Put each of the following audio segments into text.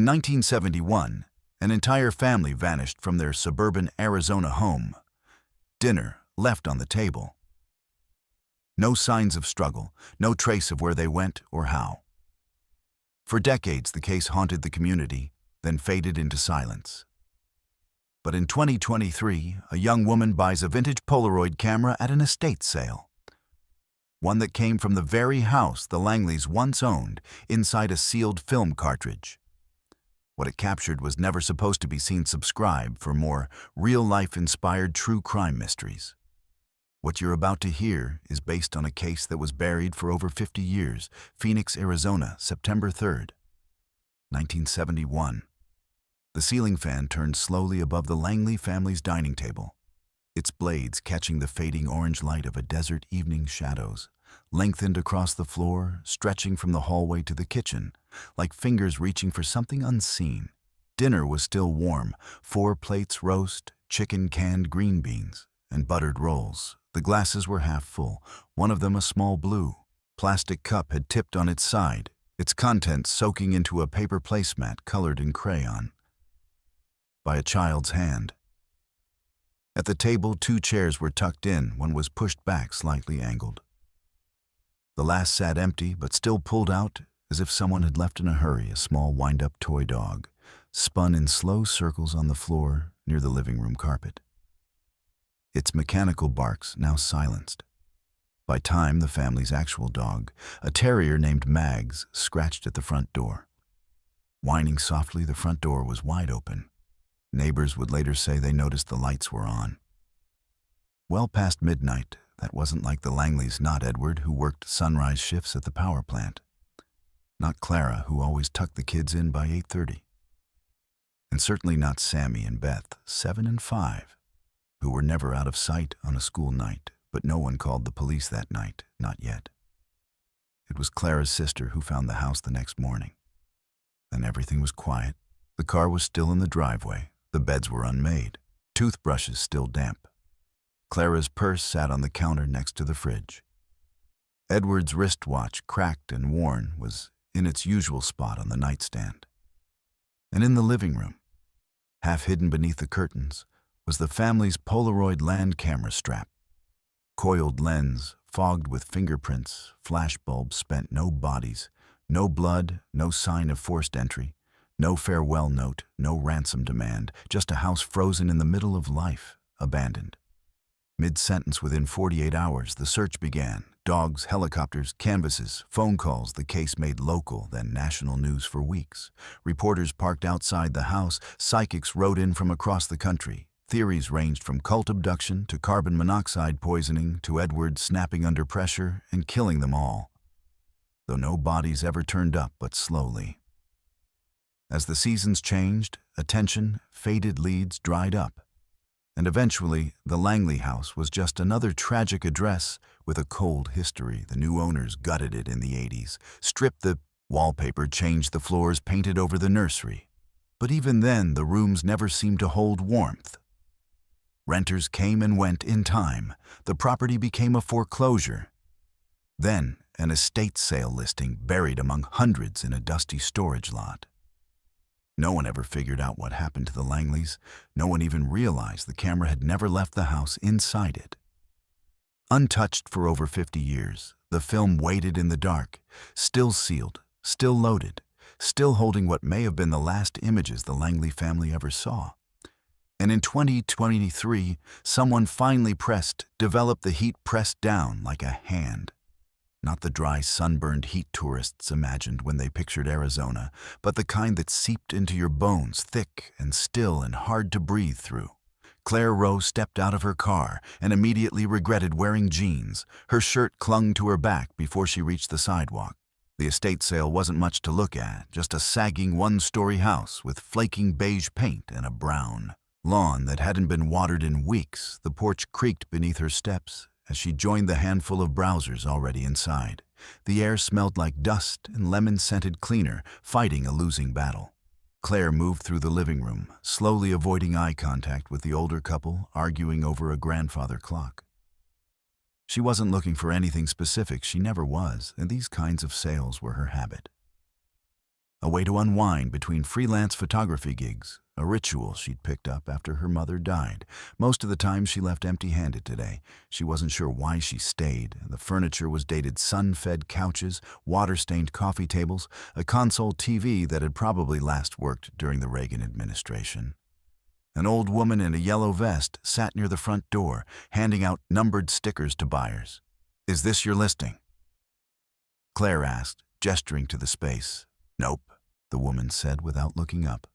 1971, an entire family vanished from their suburban Arizona home. Dinner left on the table. No signs of struggle, no trace of where they went or how. For decades, the case haunted the community, then faded into silence. But in 2023, a young woman buys a vintage Polaroid camera at an estate sale. One that came from the very house the Langleys once owned, inside a sealed film cartridge. What it captured was never supposed to be seen. Subscribe for more real-life-inspired true crime mysteries. What you're about to hear is based on a case that was buried for over 50 years, Phoenix, Arizona, September 3rd, 1971. The ceiling fan turned slowly above the Langley family's dining table, its blades catching the fading orange light of a desert evening's shadows, lengthened across the floor, stretching from the hallway to the kitchen, like fingers reaching for something unseen. Dinner was still warm, 4 plates roast, chicken, canned green beans, and buttered rolls. The glasses were half full, one of them a small blue plastic cup had tipped on its side, its contents soaking into a paper placemat colored in crayon by a child's hand. At the table, 2 chairs were tucked in, one was pushed back, slightly angled. The last sat empty, but still pulled out as if someone had left in a hurry. A small wind-up toy dog spun in slow circles on the floor near the living room carpet. Its mechanical barks now silenced. By time, the family's actual dog, a terrier named Mags, scratched at the front door. Whining softly, the front door was wide open. Neighbors would later say they noticed the lights were on. Well past midnight, that wasn't like the Langleys, not Edward, who worked sunrise shifts at the power plant. Not Clara, who always tucked the kids in by 8:30. And certainly not Sammy and Beth, 7 and 5. Who were never out of sight on a school night, but no one called the police that night, not yet. It was Clara's sister who found the house the next morning. Then everything was quiet. The car was still in the driveway, the beds were unmade, toothbrushes still damp. Clara's purse sat on the counter next to the fridge. Edward's wristwatch, cracked and worn, was in its usual spot on the nightstand. And in the living room, half hidden beneath the curtains, was the family's Polaroid land camera strap. Coiled lens, fogged with fingerprints, flashbulbs spent, no bodies, no blood, no sign of forced entry, no farewell note, no ransom demand, just a house frozen in the middle of life, abandoned. Mid-sentence, within 48 hours, the search began. Dogs, helicopters, canvases, phone calls. The case made local, then national news for weeks. Reporters parked outside the house. Psychics rode in from across the country. Theories ranged from cult abduction to carbon monoxide poisoning to Edward snapping under pressure and killing them all. Though no bodies ever turned up but slowly. As the seasons changed, attention, faded leads dried up. And eventually, the Langley house was just another tragic address with a cold history. The new owners gutted it in the 80s, stripped the wallpaper, changed the floors, painted over the nursery. But even then, the rooms never seemed to hold warmth. Renters came and went in time. The property became a foreclosure. Then, an estate sale listing buried among hundreds in a dusty storage lot. No one ever figured out what happened to the Langleys. No one even realized the camera had never left the house inside it. Untouched for over 50 years, the film waited in the dark, still sealed, still loaded, still holding what may have been the last images the Langley family ever saw. And in 2023, someone finally developed the heat pressed down like a hand. Not the dry, sunburned heat tourists imagined when they pictured Arizona, but the kind that seeped into your bones, thick and still and hard to breathe through. Claire Rowe stepped out of her car and immediately regretted wearing jeans. Her shirt clung to her back before she reached the sidewalk. The estate sale wasn't much to look at, just a sagging one-story house with flaking beige paint and a brown lawn that hadn't been watered in weeks. The porch creaked beneath her steps as she joined the handful of browsers already inside. The air smelled like dust and lemon-scented cleaner, fighting a losing battle. Claire moved through the living room, slowly avoiding eye contact with the older couple arguing over a grandfather clock. She wasn't looking for anything specific, she never was, and these kinds of sales were her habit. a way to unwind between freelance photography gigs, a ritual she'd picked up after her mother died. Most of the time she left empty-handed today. She wasn't sure why she stayed. The furniture was dated sun-fed couches, water-stained coffee tables, a console TV that had probably last worked during the Reagan administration. An old woman in a yellow vest sat near the front door, handing out numbered stickers to buyers. "Is this your listing?" Claire asked, gesturing to the space. "Nope," the woman said without looking up.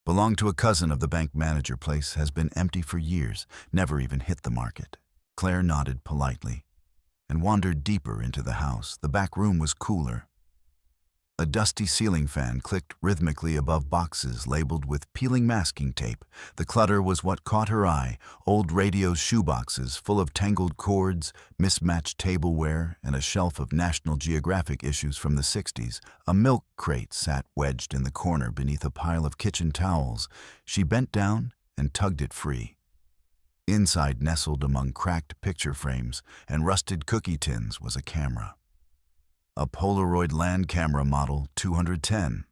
"Belonged to a cousin of the bank manager. Place has been empty for years, never even hit the market." Claire nodded politely and wandered deeper into the house. The back room was cooler. A dusty ceiling fan clicked rhythmically above boxes labeled with peeling masking tape. The clutter was what caught her eye: old radio shoeboxes full of tangled cords, mismatched tableware, and a shelf of National Geographic issues from the 60s. A milk crate sat wedged in the corner beneath a pile of kitchen towels. She bent down and tugged it free. Inside, nestled among cracked picture frames and rusted cookie tins, was a camera. A Polaroid land camera model 210.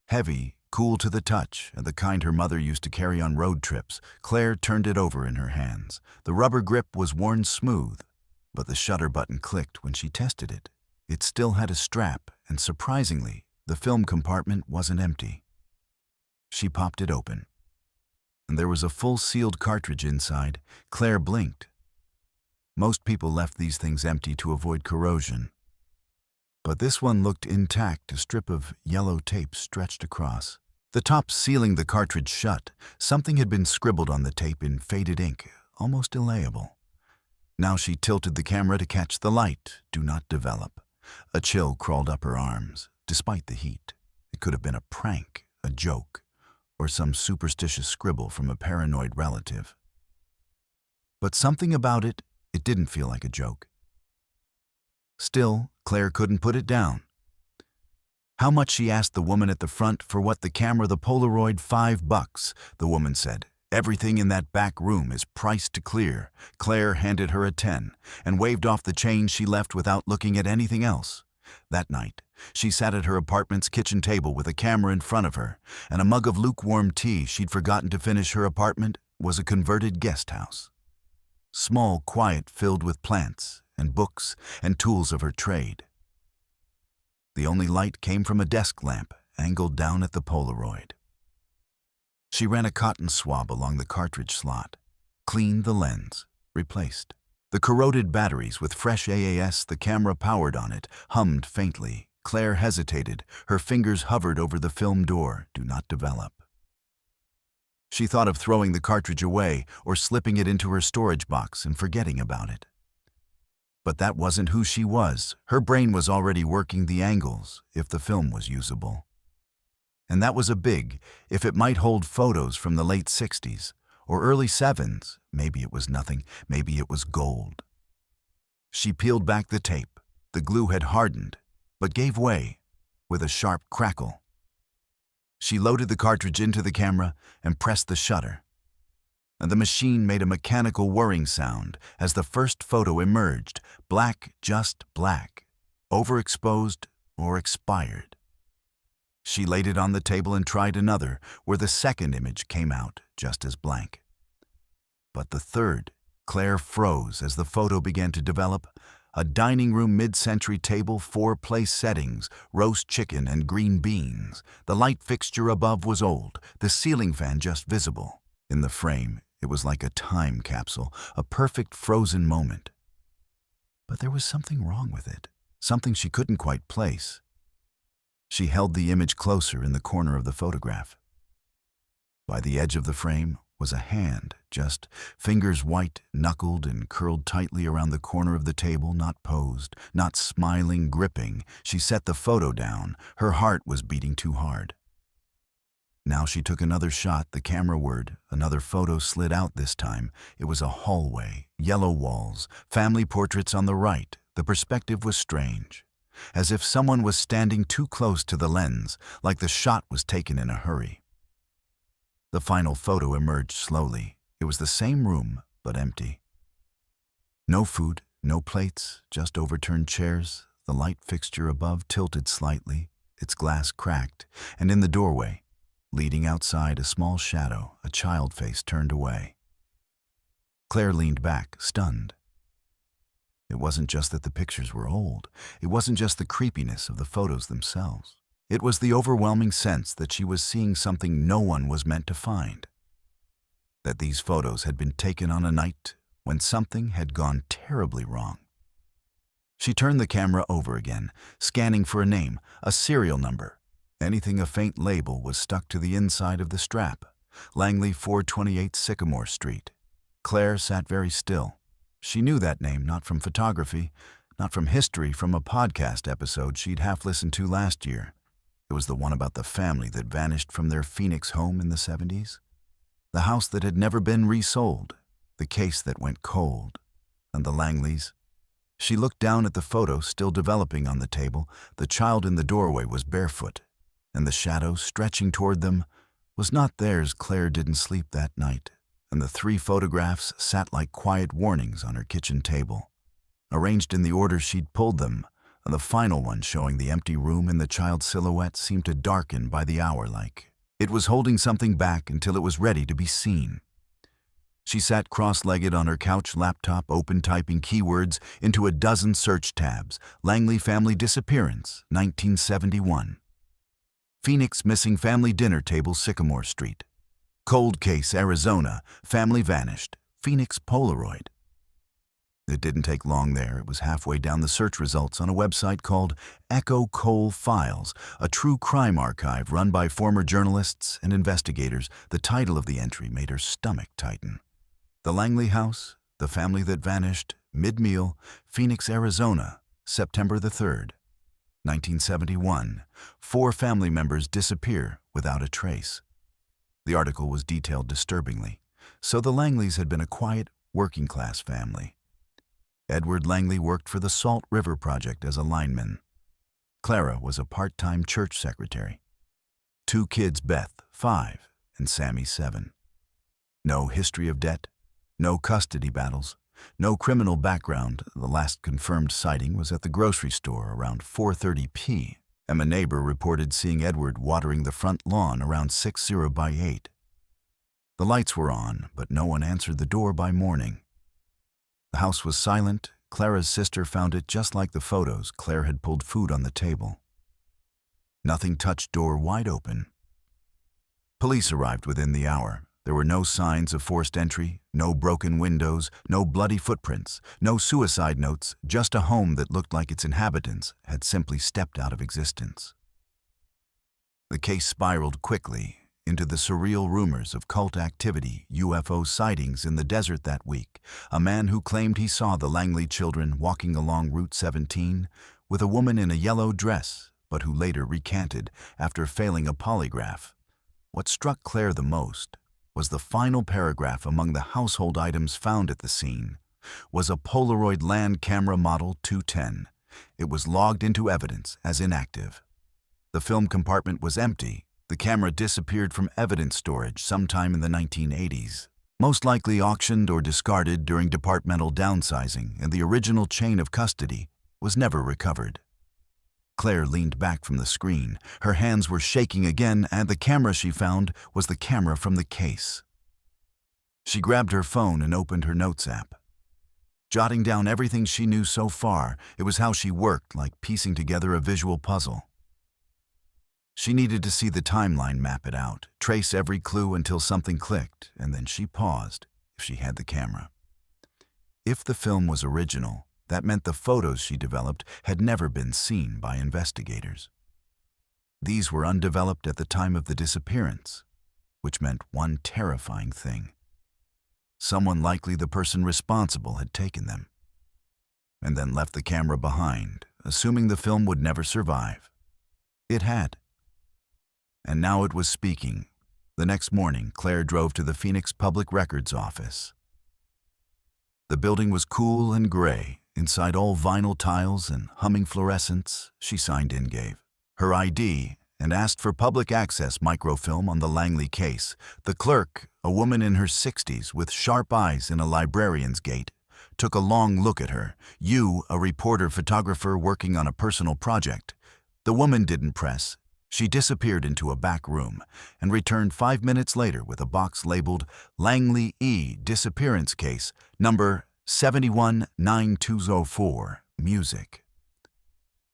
Heavy, cool to the touch, and the kind her mother used to carry on road trips. Claire turned it over in her hands. The rubber grip was worn smooth, but the shutter button clicked when she tested it. It still had a strap, and surprisingly, the film compartment wasn't empty. She popped it open, and there was a full sealed cartridge inside. Claire blinked. Most people left these things empty to avoid corrosion. But this one looked intact, a strip of yellow tape stretched across. The top sealing the cartridge shut. Something had been scribbled on the tape in faded ink, almost illegible. Now she tilted the camera to catch the light. "Do not develop." A chill crawled up her arms, despite the heat. It could have been a prank, a joke, or some superstitious scribble from a paranoid relative. But something about it didn't feel like a joke. Still, Claire couldn't put it down. "How much?" she asked the woman at the front. "For what? The camera, the Polaroid?" $5, the woman said. "Everything in that back room is priced to clear." Claire handed her a 10 and waved off the change. She left without looking at anything else. That night, she sat at her apartment's kitchen table with a camera in front of her and a mug of lukewarm tea. She'd forgotten to finish. Her apartment was a converted guest house. Small, quiet, filled with plants and books and tools of her trade. The only light came from a desk lamp angled down at the Polaroid. She ran a cotton swab along the cartridge slot, cleaned the lens, replaced. The corroded batteries with fresh AAS the camera powered on it hummed faintly. Claire hesitated. Her fingers hovered over the film door. "Do not develop." She thought of throwing the cartridge away or slipping it into her storage box and forgetting about it. But that wasn't who she was. Her brain was already working the angles, if the film was usable. And that was a big, if it might hold photos from the late 60s or early 7s. Maybe it was nothing, maybe it was gold. She peeled back the tape. The glue had hardened, but gave way with a sharp crackle. She loaded the cartridge into the camera and pressed the shutter. And the machine made a mechanical whirring sound as the first photo emerged, black, just black, overexposed or expired. She laid it on the table and tried another, where the second image came out just as blank. But the third, Claire froze as the photo began to develop. A dining room mid-century table, 4 place settings, roast chicken and green beans. The light fixture above was old, the ceiling fan just visible. In the frame, it was like a time capsule, a perfect frozen moment. But there was something wrong with it, something she couldn't quite place. She held the image closer in the corner of the photograph. By the edge of the frame was a hand, just fingers white, knuckled and curled tightly around the corner of the table, not posed, not smiling, gripping. She set the photo down. Her heart was beating too hard. Now she took another shot, the camera whirred. Another photo slid out this time. It was a hallway, yellow walls, family portraits on the right. The perspective was strange, as if someone was standing too close to the lens, like the shot was taken in a hurry. The final photo emerged slowly. It was the same room, but empty. No food, no plates, just overturned chairs. The light fixture above tilted slightly. its glass cracked, and in the doorway, leading outside a small shadow, a child face turned away. Claire leaned back, stunned. It wasn't just that the pictures were old. It wasn't just the creepiness of the photos themselves. It was the overwhelming sense that she was seeing something no one was meant to find. That these photos had been taken on a night when something had gone terribly wrong. She turned the camera over again, scanning for a name, a serial number. Anything a faint label was stuck to the inside of the strap. Langley 428 Sycamore Street. Claire sat very still. She knew that name not from photography, not from history, from a podcast episode she'd half listened to last year. It was the one about the family that vanished from their Phoenix home in the 70s. The house that had never been resold, the case that went cold, and the Langleys. She looked down at the photo still developing on the table. The child in the doorway was barefoot, and the shadow stretching toward them was not theirs. Claire didn't sleep that night, and the 3 photographs sat like quiet warnings on her kitchen table, arranged in the order she'd pulled them, and the final one showing the empty room and the child's silhouette seemed to darken by the hour like it was holding something back until it was ready to be seen. She sat cross-legged on her couch, laptop open, typing keywords into a dozen search tabs. Langley family disappearance, 1971. Phoenix missing family dinner table, Sycamore Street. Cold case, Arizona, family vanished, Phoenix Polaroid. It didn't take long there. It was halfway down the search results on a website called Echo Coal Files, a true crime archive run by former journalists and investigators. The title of the entry made her stomach tighten. The Langley House, the family that vanished, mid-meal, Phoenix, Arizona, September the 3rd, 1971. 4 family members disappear without a trace. The article was detailed disturbingly. So the Langleys had been a quiet, working-class family. Edward Langley worked for the Salt River Project as a lineman. Clara was a part-time church secretary. 2 kids, Beth, 5, and Sammy, 7. No history of debt, no custody battles, no criminal background. The last confirmed sighting was at the grocery store around 4:30 p.m. A neighbor reported seeing Edward watering the front lawn around 6:00 by 8. The lights were on, but no one answered the door by morning. The house was silent. Clara's sister found it just like the photos. Claire had pulled food on the table. Nothing touched door wide open. Police arrived within the hour. There were no signs of forced entry, no broken windows, no bloody footprints, no suicide notes, just a home that looked like its inhabitants had simply stepped out of existence. The case spiraled quickly into the surreal rumors of cult activity, UFO sightings in the desert that week. A man who claimed he saw the Langley children walking along Route 17 with a woman in a yellow dress, but who later recanted after failing a polygraph. What struck Claire the most was the final paragraph among the household items found at the scene was a Polaroid Land Camera Model 210. It was logged into evidence as inactive. The film compartment was empty. The camera disappeared from evidence storage sometime in the 1980s, most likely auctioned or discarded during departmental downsizing, and the original chain of custody was never recovered. Claire leaned back from the screen. Her hands were shaking again, and the camera she found was the camera from the case. She grabbed her phone and opened her notes app. Jotting down everything she knew so far, it was how she worked, like piecing together a visual puzzle. She needed to see the timeline, map it out, trace every clue until something clicked, and then she paused if she had the camera. If the film was original, that meant the photos she developed had never been seen by investigators. These were undeveloped at the time of the disappearance, which meant one terrifying thing. Someone, likely the person responsible, had taken them, and then left the camera behind, assuming the film would never survive. It had. And now it was speaking. The next morning, Claire drove to the Phoenix Public Records office. The building was cool and gray. Inside, all vinyl tiles and humming fluorescents. She signed in, gave her ID, and asked for public access microfilm on the Langley case. The clerk, a woman in her 60s with sharp eyes and a librarian's gait, took a long look at her. "You, a reporter photographer working on a personal project. The woman didn't press. She disappeared into a back room and returned 5 minutes later with a box labeled Langley E. Disappearance Case, number 719204, Music.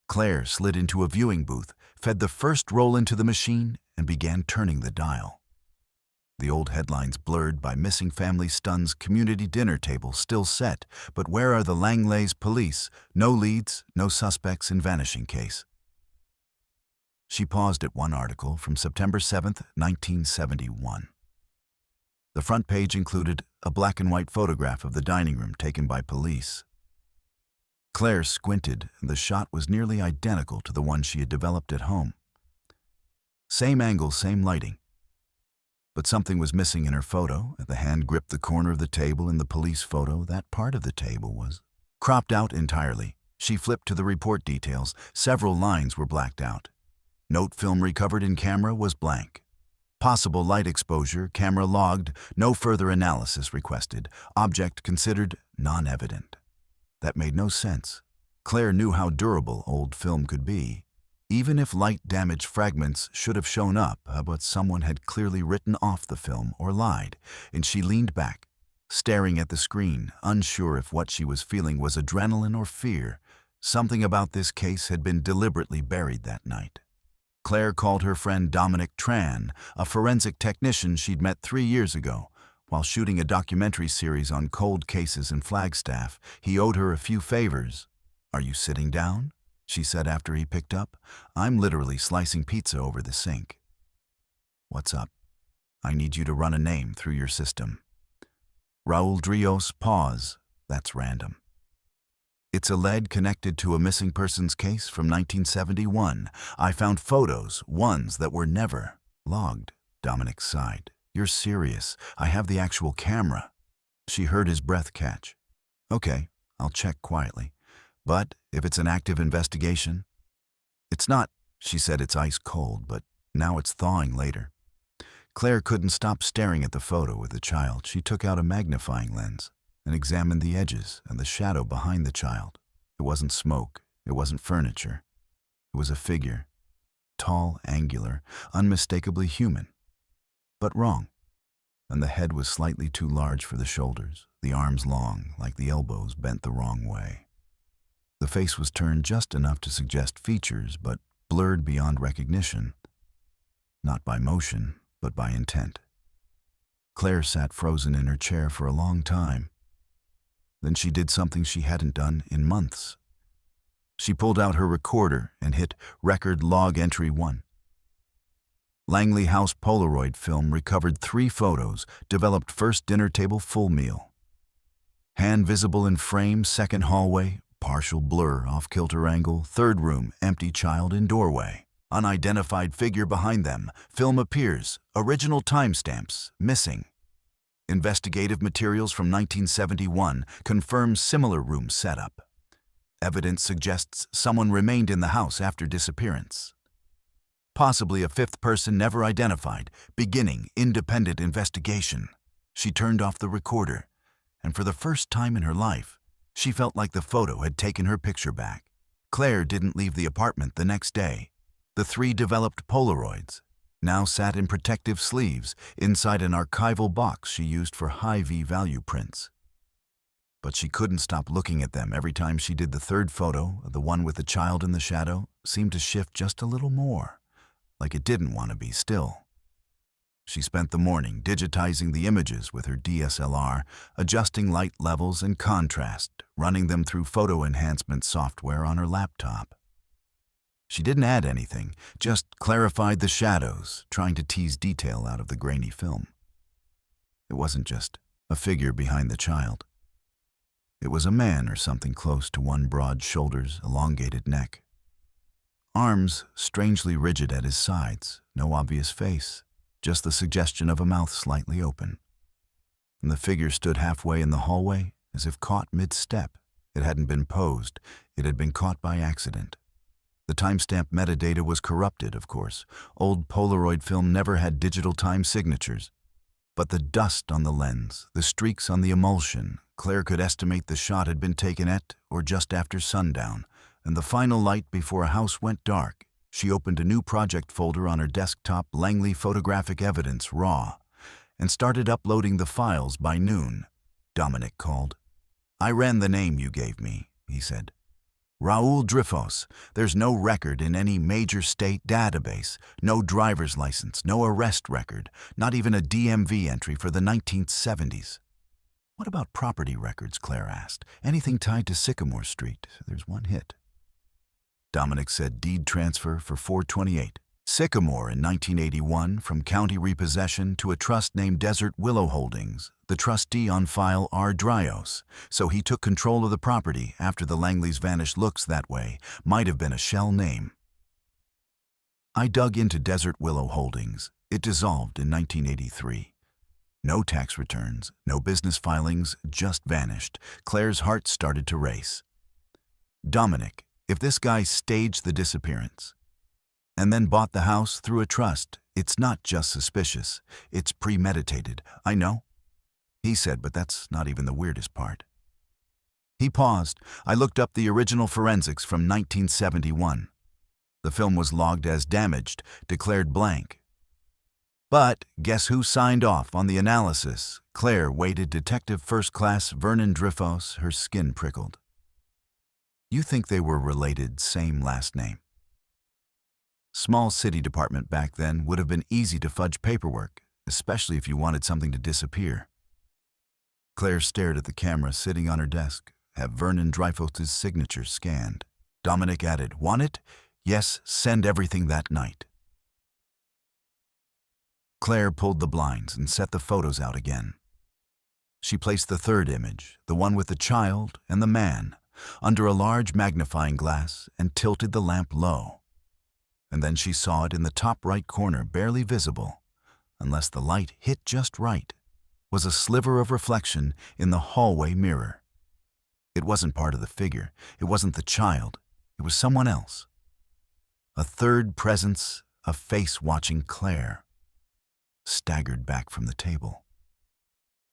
Claire slid into a viewing booth, fed the first roll into the machine, and began turning the dial. The old headlines blurred by Missing Family Stun's community dinner table still set, but where are the Langleys police? No leads, no suspects in vanishing case. She paused at one article from September 7, 1971. The front page included a black and white photograph of the dining room taken by police. Claire squinted, and the shot was nearly identical to the one she had developed at home. Same angle, same lighting. But something was missing in her photo. The hand gripped the corner of the table in the police photo. That part of the table was cropped out entirely. She flipped to the report details. Several lines were blacked out. Note film recovered in camera was blank. Possible light exposure, camera logged, no further analysis requested. Object considered non-evident. That made no sense. Claire knew how durable old film could be. Even if light-damaged fragments should have shown up, but someone had clearly written off the film or lied, and she leaned back, staring at the screen, unsure if what she was feeling was adrenaline or fear. Something about this case had been deliberately buried that night. Claire called her friend Dominic Tran, a forensic technician she'd met 3 years ago. While shooting a documentary series on cold cases in Flagstaff, he owed her a few favors. "Are you sitting down?" she said after he picked up. "I'm literally slicing pizza over the sink." "What's up?" "I need you to run a name through your system." Raul Drios, pause. "That's random." "It's a lead connected to a missing persons case from 1971. I found photos, ones that were never logged." Dominic sighed. "You're serious. I have the actual camera." She heard his breath catch. "Okay, I'll check quietly. But if it's an active investigation..." "It's not," she said. "It's ice cold, but now it's thawing later." Claire couldn't stop staring at the photo with the child. She took out a magnifying lens and examined the edges and the shadow behind the child. It wasn't smoke. It wasn't furniture. It was a figure. Tall, angular, unmistakably human. But wrong. And the head was slightly too large for the shoulders, the arms long, like the elbows bent the wrong way. The face was turned just enough to suggest features, but blurred beyond recognition. Not by motion, but by intent. Claire sat frozen in her chair for a long time. Then she did something she hadn't done in months. She pulled out her recorder and hit Record Log Entry 1. Langley House Polaroid film recovered 3 photos, developed first dinner table full meal. Hand visible in frame, second hallway, partial blur, off-kilter angle, third room, empty child in doorway. Unidentified figure behind them. Film appears. Original timestamps missing. Investigative materials from 1971 confirms similar room setup. Evidence suggests someone remained in the house after disappearance. Possibly a 5th person never identified. Beginning independent investigation. She turned off the recorder, and for the first time in her life, she felt like the photo had taken her picture back. Claire didn't leave the apartment the next day. The 3 developed Polaroids now sat in protective sleeves inside an archival box she used for high V-value prints. But she couldn't stop looking at them. Every time she did the 3rd photo, the one with the child in the shadow, seemed to shift just a little more, like it didn't want to be still. She spent the morning digitizing the images with her DSLR, adjusting light levels and contrast, running them through photo enhancement software on her laptop. She didn't add anything, just clarified the shadows, trying to tease detail out of the grainy film. It wasn't just a figure behind the child. It was a man or something close to one broad shoulders, elongated neck. Arms strangely rigid at his sides, no obvious face, just the suggestion of a mouth slightly open. And the figure stood halfway in the hallway, as if caught mid-step. It hadn't been posed, it had been caught by accident. The timestamp metadata was corrupted, of course. Old Polaroid film never had digital time signatures. But the dust on the lens, the streaks on the emulsion, Claire could estimate the shot had been taken at or just after sundown, and the final light before a house went dark. She opened a new project folder on her desktop, Langley Photographic Evidence, RAW, and started uploading the files by noon. Dominic called. "I ran the name you gave me," he said. "Raul Dreyfus. There's no record in any major state database, no driver's license, no arrest record, not even a DMV entry for the 1970s. "What about property records?" Claire asked. "Anything tied to Sycamore Street? There's one hit." Dominic said deed transfer for 428. Sycamore in 1981 from county repossession to a trust named Desert Willow Holdings. The trustee on file R. Dryos, so he took control of the property after the Langleys vanished. Looks that way. Might have been a shell name. I dug into Desert Willow Holdings. It dissolved in 1983. No tax returns, no business filings, just vanished. Claire's heart started to race. Dominic, if this guy staged the disappearance and then bought the house through a trust, it's not just suspicious, it's premeditated. "I know," he said, "but that's not even the weirdest part." He paused. I looked up the original forensics from 1971. The film was logged as damaged, declared blank. But guess who signed off on the analysis? Claire waited. Detective First Class Vernon Dreyfus. Her skin prickled. "You think they were related, same last name?" Small city department back then would have been easy to fudge paperwork, especially if you wanted something to disappear. Claire stared at the camera sitting on her desk, have Vernon Dreyfus's signature scanned. Dominic added, "Want it? Yes, send everything that night." Claire pulled the blinds and set the photos out again. She placed the third image, the one with the child and the man, under a large magnifying glass and tilted the lamp low. And then she saw it in the top right corner, barely visible, unless the light hit just right, was a sliver of reflection in the hallway mirror. It wasn't part of the figure. It wasn't the child. It was someone else. A third presence, a face watching Claire. Staggered back from the table.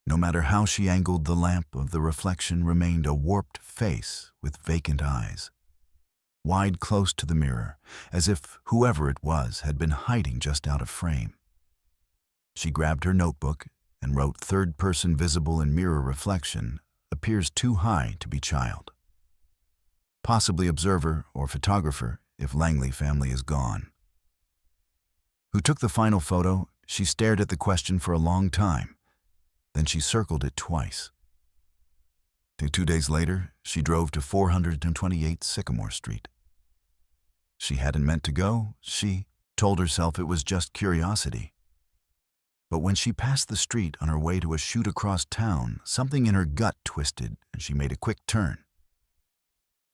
No matter how she angled the lamp, of the reflection remained a warped face with vacant eyes, wide close to the mirror, as if whoever it was had been hiding just out of frame. She grabbed her notebook and wrote, "Third person visible in mirror reflection, appears too high to be child. Possibly observer or photographer if Langley family is gone." Who took the final photo? She stared at the question for a long time. Then she circled it twice. 2 days later, she drove to 428 Sycamore Street. She hadn't meant to go. She told herself it was just curiosity. But when she passed the street on her way to a shoot across town, something in her gut twisted and she made a quick turn.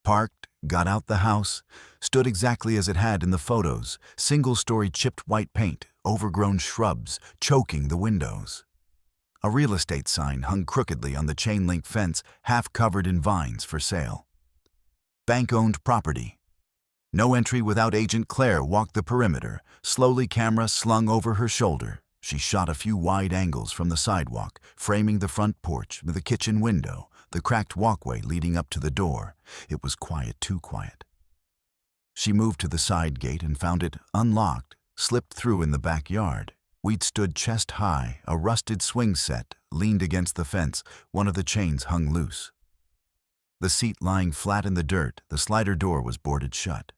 Parked, got out the house, stood exactly as it had in the photos, single-story chipped white paint, overgrown shrubs, choking the windows. A real estate sign hung crookedly on the chain-link fence, half covered in vines, for sale. Bank-owned property. No entry without agent. Claire walked the perimeter, slowly, camera slung over her shoulder. She shot a few wide angles from the sidewalk, framing the front porch, the kitchen window, the cracked walkway leading up to the door. It was quiet, too quiet. She moved to the side gate and found it unlocked, slipped through in the backyard. We'd stood chest high, a rusted swing set leaned against the fence, one of the chains hung loose. The seat lying flat in the dirt, the slider door was boarded shut.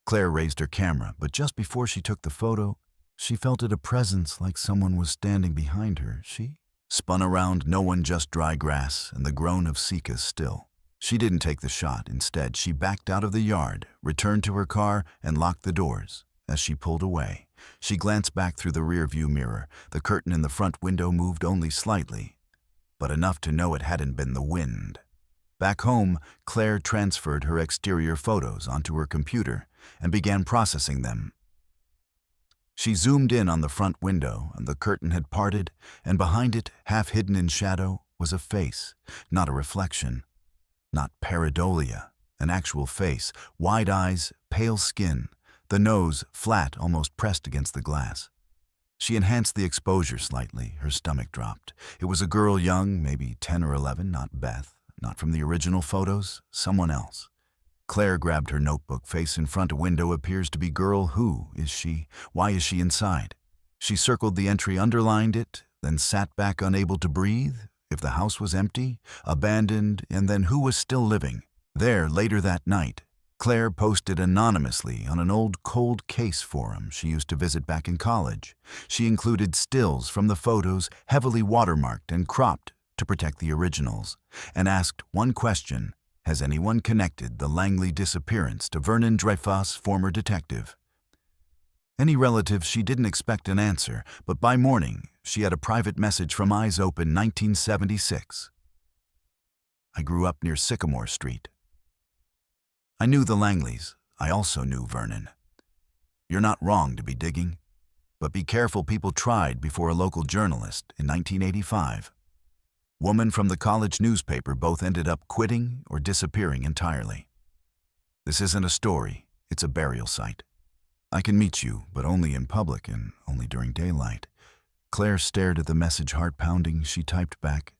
Claire raised her camera, but just before she took the photo, she felt it, a presence like someone was standing behind her. She spun around, no one, just dry grass and the groan of cicadas still. She didn't take the shot. Instead, she backed out of the yard, returned to her car, and locked the doors. As she pulled away, she glanced back through the rear-view mirror. The curtain in the front window moved only slightly, but enough to know it hadn't been the wind. Back home, Claire transferred her exterior photos onto her computer and began processing them. She zoomed in on the front window, and the curtain had parted, and behind it, half hidden in shadow, was a face, not a reflection, not pareidolia, an actual face, wide eyes, pale skin, the nose flat, almost pressed against the glass. She enhanced the exposure slightly. Her stomach dropped. It was a girl, young, maybe 10 or 11, not Beth, not from the original photos, someone else. Claire grabbed her notebook. Face in front. A window appears to be girl. Who is she? Why is she inside? She circled the entry, underlined it, then sat back unable to breathe. If the house was empty, abandoned, and then who was still living? There, later that night, Claire posted anonymously on an old cold case forum she used to visit back in college. She included stills from the photos, heavily watermarked and cropped to protect the originals, and asked one question: has anyone connected the Langley disappearance to Vernon Dreyfus, former detective? Any relatives? She didn't expect an answer, but by morning, she had a private message from Eyes Open, 1976. I grew up near Sycamore Street. I knew the Langleys. I also knew Vernon. You're not wrong to be digging, but be careful. People tried before a local journalist in 1985. Woman from the college newspaper. Both ended up quitting or disappearing entirely. This isn't a story, it's a burial site. I can meet you, but only in public and only during daylight. Claire stared at the message, heart pounding. She typed back,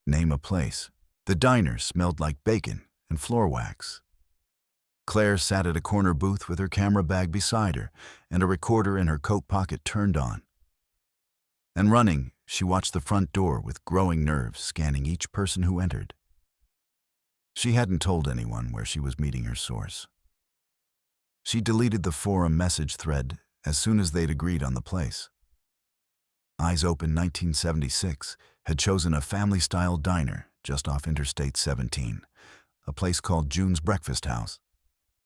name a place. The diner smelled like bacon and floor wax. Claire sat at a corner booth with her camera bag beside her and a recorder in her coat pocket turned on. And running, she watched the front door with growing nerves, scanning each person who entered. She hadn't told anyone where she was meeting her source. She deleted the forum message thread as soon as they'd agreed on the place. Eyes Open 1976 had chosen a family-style diner just off Interstate 17, a place called June's Breakfast House.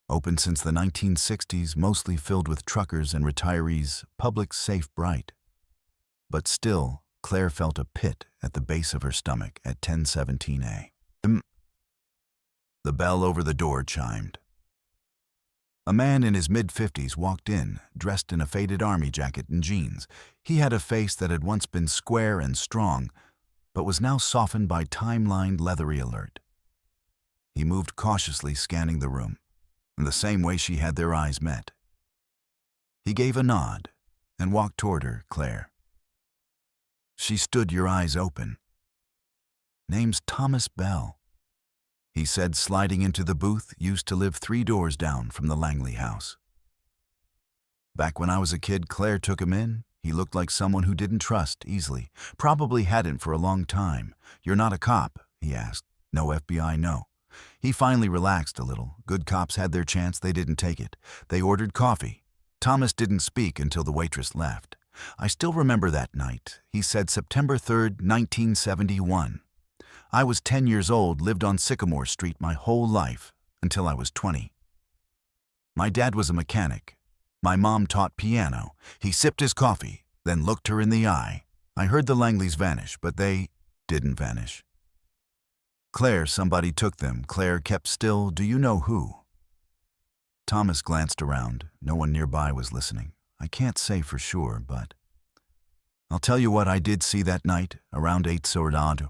Open since the 1960s, mostly filled with truckers and retirees, public, safe, bright. But still, Claire felt a pit at the base of her stomach at 1017A. The bell over the door chimed. A man in his mid-50s walked in, dressed in a faded army jacket and jeans. He had a face that had once been square and strong, but was now softened by time-lined, leathery alert. He moved cautiously, scanning the room, in the same way she had. Their eyes met. He gave a nod and walked toward her. Claire. She stood. Your eyes open. Name's Thomas Bell, he said, sliding into the booth. Used to live 3 doors down from the Langley house. Back when I was a kid, Claire took him in. He looked like someone who didn't trust easily. Probably hadn't for a long time. You're not a cop? He asked. No FBI, no. He finally relaxed a little. Good cops had their chance, they didn't take it. They ordered coffee. Thomas didn't speak until the waitress left. I still remember that night. He said September 3rd, 1971. I was 10 years old, lived on Sycamore Street my whole life, until I was 20. My dad was a mechanic. My mom taught piano. He sipped his coffee, then looked her in the eye. I heard the Langleys vanish, but they didn't vanish. Claire, somebody took them. Claire kept still. Do you know who? Thomas glanced around. No one nearby was listening. I can't say for sure, but I'll tell you what I did see that night, around 8 or odd.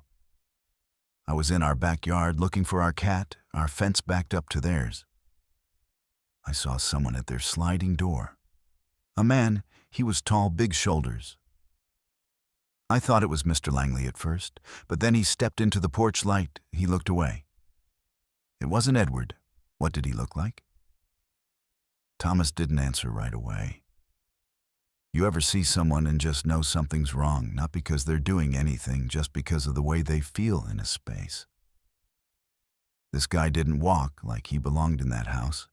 I was in our backyard looking for our cat, our fence backed up to theirs. I saw someone at their sliding door. A man, he was tall, big shoulders. I thought it was Mr. Langley at first, but then he stepped into the porch light. He looked away. It wasn't Edward. What did he look like? Thomas didn't answer right away. You ever see someone and just know something's wrong, not because they're doing anything, just because of the way they feel in a space? This guy didn't walk like he belonged in that house.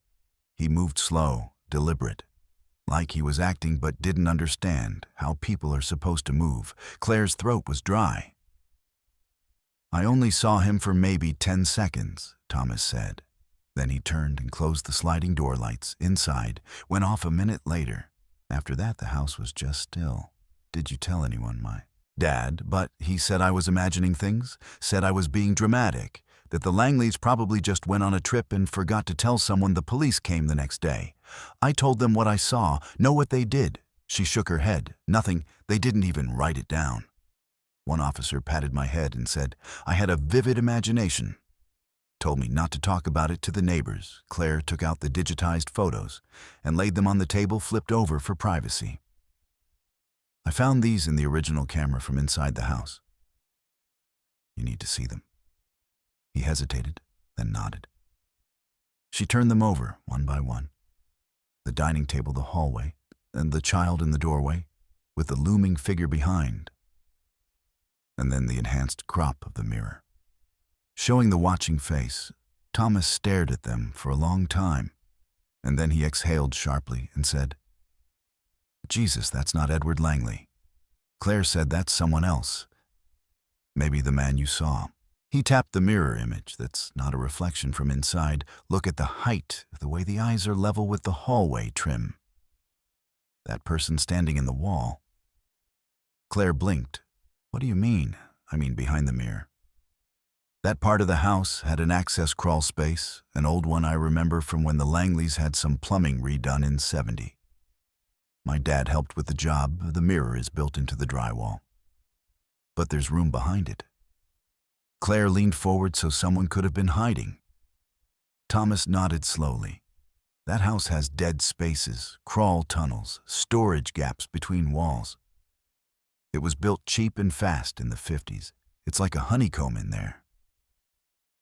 He moved slow, deliberate, like he was acting but didn't understand how people are supposed to move. Claire's throat was dry. I only saw him for maybe 10 seconds, Thomas said. Then he turned and closed the sliding door lights. Inside went off a minute later. After that, the house was just still. Did you tell anyone? My dad, but he said I was imagining things, said I was being dramatic, that the Langleys probably just went on a trip and forgot to tell someone. The police came the next day. I told them what I saw, know what they did. She shook her head. Nothing. They didn't even write it down. One officer patted my head and said I had a vivid imagination. Told me not to talk about it to the neighbors. Claire took out the digitized photos and laid them on the table, flipped over for privacy. I found these in the original camera from inside the house. You need to see them. He hesitated, then nodded. She turned them over, one by one. The dining table, the hallway, and the child in the doorway, with the looming figure behind. And then the enhanced crop of the mirror. Showing the watching face, Thomas stared at them for a long time, and then he exhaled sharply and said, "Jesus, that's not Edward Langley." Claire said, "That's someone else. Maybe the man you saw." He tapped the mirror image that's not a reflection from inside. "Look at the height, the way the eyes are level with the hallway trim. That person standing in the wall." Claire blinked. "What do you mean?" "I mean behind the mirror. That part of the house had an access crawl space, an old one I remember from when the Langleys had some plumbing redone in '70. My dad helped with the job. The mirror is built into the drywall. But there's room behind it." Claire leaned forward so someone could have been hiding. Thomas nodded slowly. "That house has dead spaces, crawl tunnels, storage gaps between walls. It was built cheap and fast in the '50s. It's like a honeycomb in there."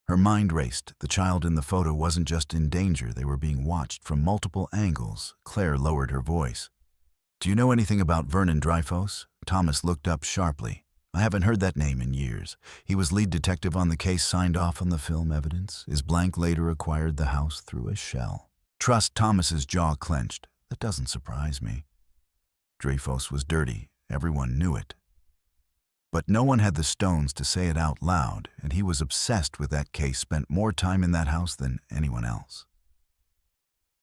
Her mind raced. The child in the photo wasn't just in danger, they were being watched from multiple angles. Claire lowered her voice. "Do you know anything about Vernon Dreyfus?" Thomas looked up sharply. "I haven't heard that name in years. He was lead detective on the case, signed off on the film evidence. His blank later acquired the house through a shell." Trust Thomas's jaw clenched. "That doesn't surprise me. Dreyfus was dirty. Everyone knew it. But no one had the stones to say it out loud, and he was obsessed with that case, spent more time in that house than anyone else.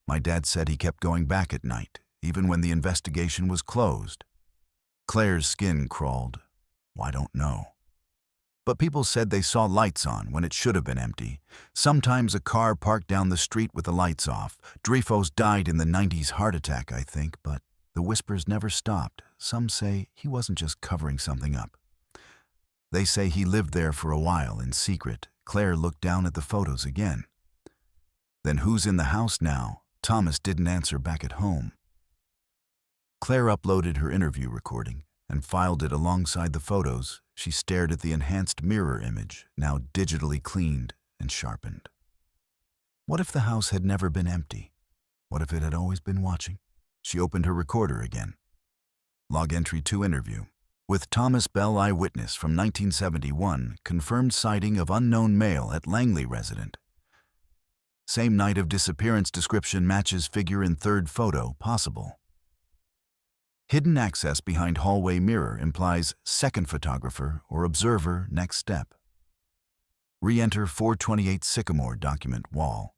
My dad said he kept going back at night, even when the investigation was closed." Claire's skin crawled. "I don't know. But people said they saw lights on when it should have been empty. Sometimes a car parked down the street with the lights off. Dreyfus died in the '90s heart attack, I think, but the whispers never stopped. Some say he wasn't just covering something up. They say he lived there for a while in secret." Claire looked down at the photos again. "Then who's in the house now?" Thomas didn't answer back at home. Claire uploaded her interview recording and filed it alongside the photos. She stared at the enhanced mirror image, now digitally cleaned and sharpened. What if the house had never been empty? What if it had always been watching? She opened her recorder again. Log entry 2 interview. With Thomas Bell, eyewitness from 1971, confirmed sighting of unknown male at Langley resident. Same night of disappearance, description matches figure in third photo, possible. Hidden access behind hallway mirror implies second photographer or observer, next step. Re-enter 428 Sycamore document wall.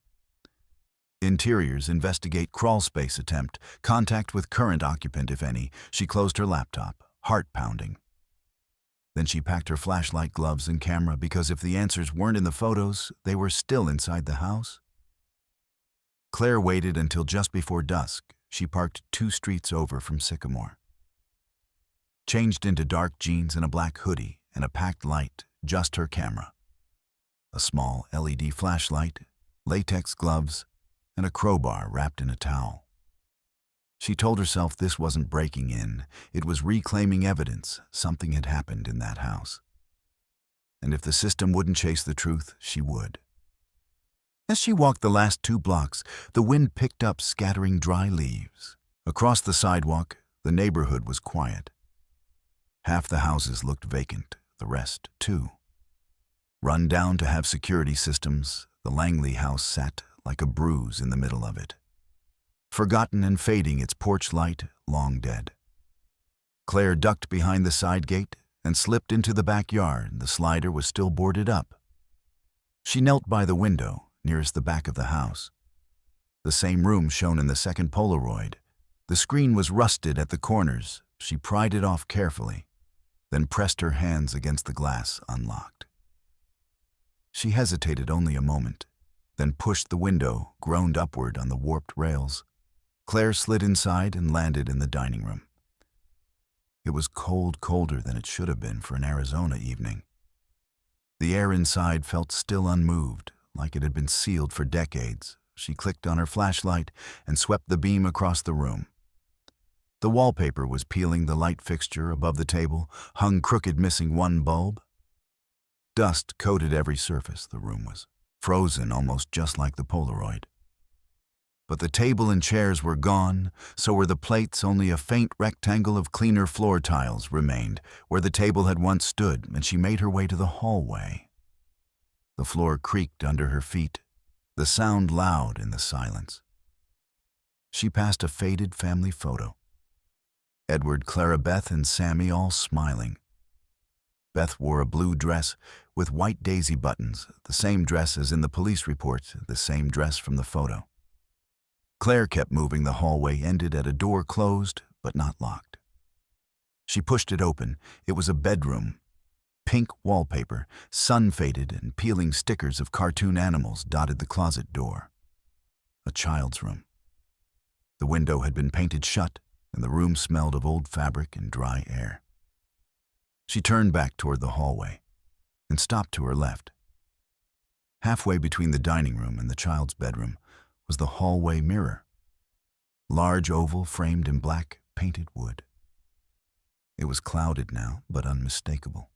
Interiors, investigate crawl space attempt, contact with current occupant if any. She closed her laptop, heart pounding. Then she packed her flashlight, gloves, and camera, because if the answers weren't in the photos, they were still inside the house. Claire waited until just before dusk. She parked 2 streets over from Sycamore. Changed into dark jeans and a black hoodie and a packed light, just her camera. A small LED flashlight, latex gloves, and a crowbar wrapped in a towel. She told herself this wasn't breaking in, it was reclaiming evidence. Something had happened in that house. And if the system wouldn't chase the truth, she would. As she walked the last 2 blocks, the wind picked up, scattering dry leaves. Across the sidewalk, the neighborhood was quiet. Half the houses looked vacant, the rest, too. Run down to have security systems, the Langley house sat like a bruise in the middle of it. Forgotten and fading, its porch light long dead. Claire ducked behind the side gate and slipped into the backyard. The slider was still boarded up. She knelt by the window, nearest the back of the house. The same room shown in the second Polaroid. The screen was rusted at the corners. She pried it off carefully, then pressed her hands against the glass, unlocked. She hesitated only a moment, then pushed the window, groaned upward on the warped rails. Claire slid inside and landed in the dining room. It was cold, colder than it should have been for an Arizona evening. The air inside felt still unmoved, like it had been sealed for decades. She clicked on her flashlight and swept the beam across the room. The wallpaper was peeling, the light fixture above the table hung crooked, missing one bulb. Dust coated every surface. The room was frozen, almost just like the Polaroid. But the table and chairs were gone, so were the plates. Only a faint rectangle of cleaner floor tiles remained where the table had once stood, and she made her way to the hallway. The floor creaked under her feet, the sound loud in the silence. She passed a faded family photo. Edward, Clara, Beth, and Sammy all smiling. Beth wore a blue dress with white daisy buttons, the same dress as in the police report, the same dress from the photo. Claire kept moving. The hallway ended at a door closed but not locked. She pushed it open. It was a bedroom. Pink wallpaper, sun-faded, and peeling stickers of cartoon animals dotted the closet door. A child's room. The window had been painted shut, and the room smelled of old fabric and dry air. She turned back toward the hallway and stopped to her left. Halfway between the dining room and the child's bedroom was the hallway mirror. Large oval framed in black painted wood. It was clouded now, but unmistakable.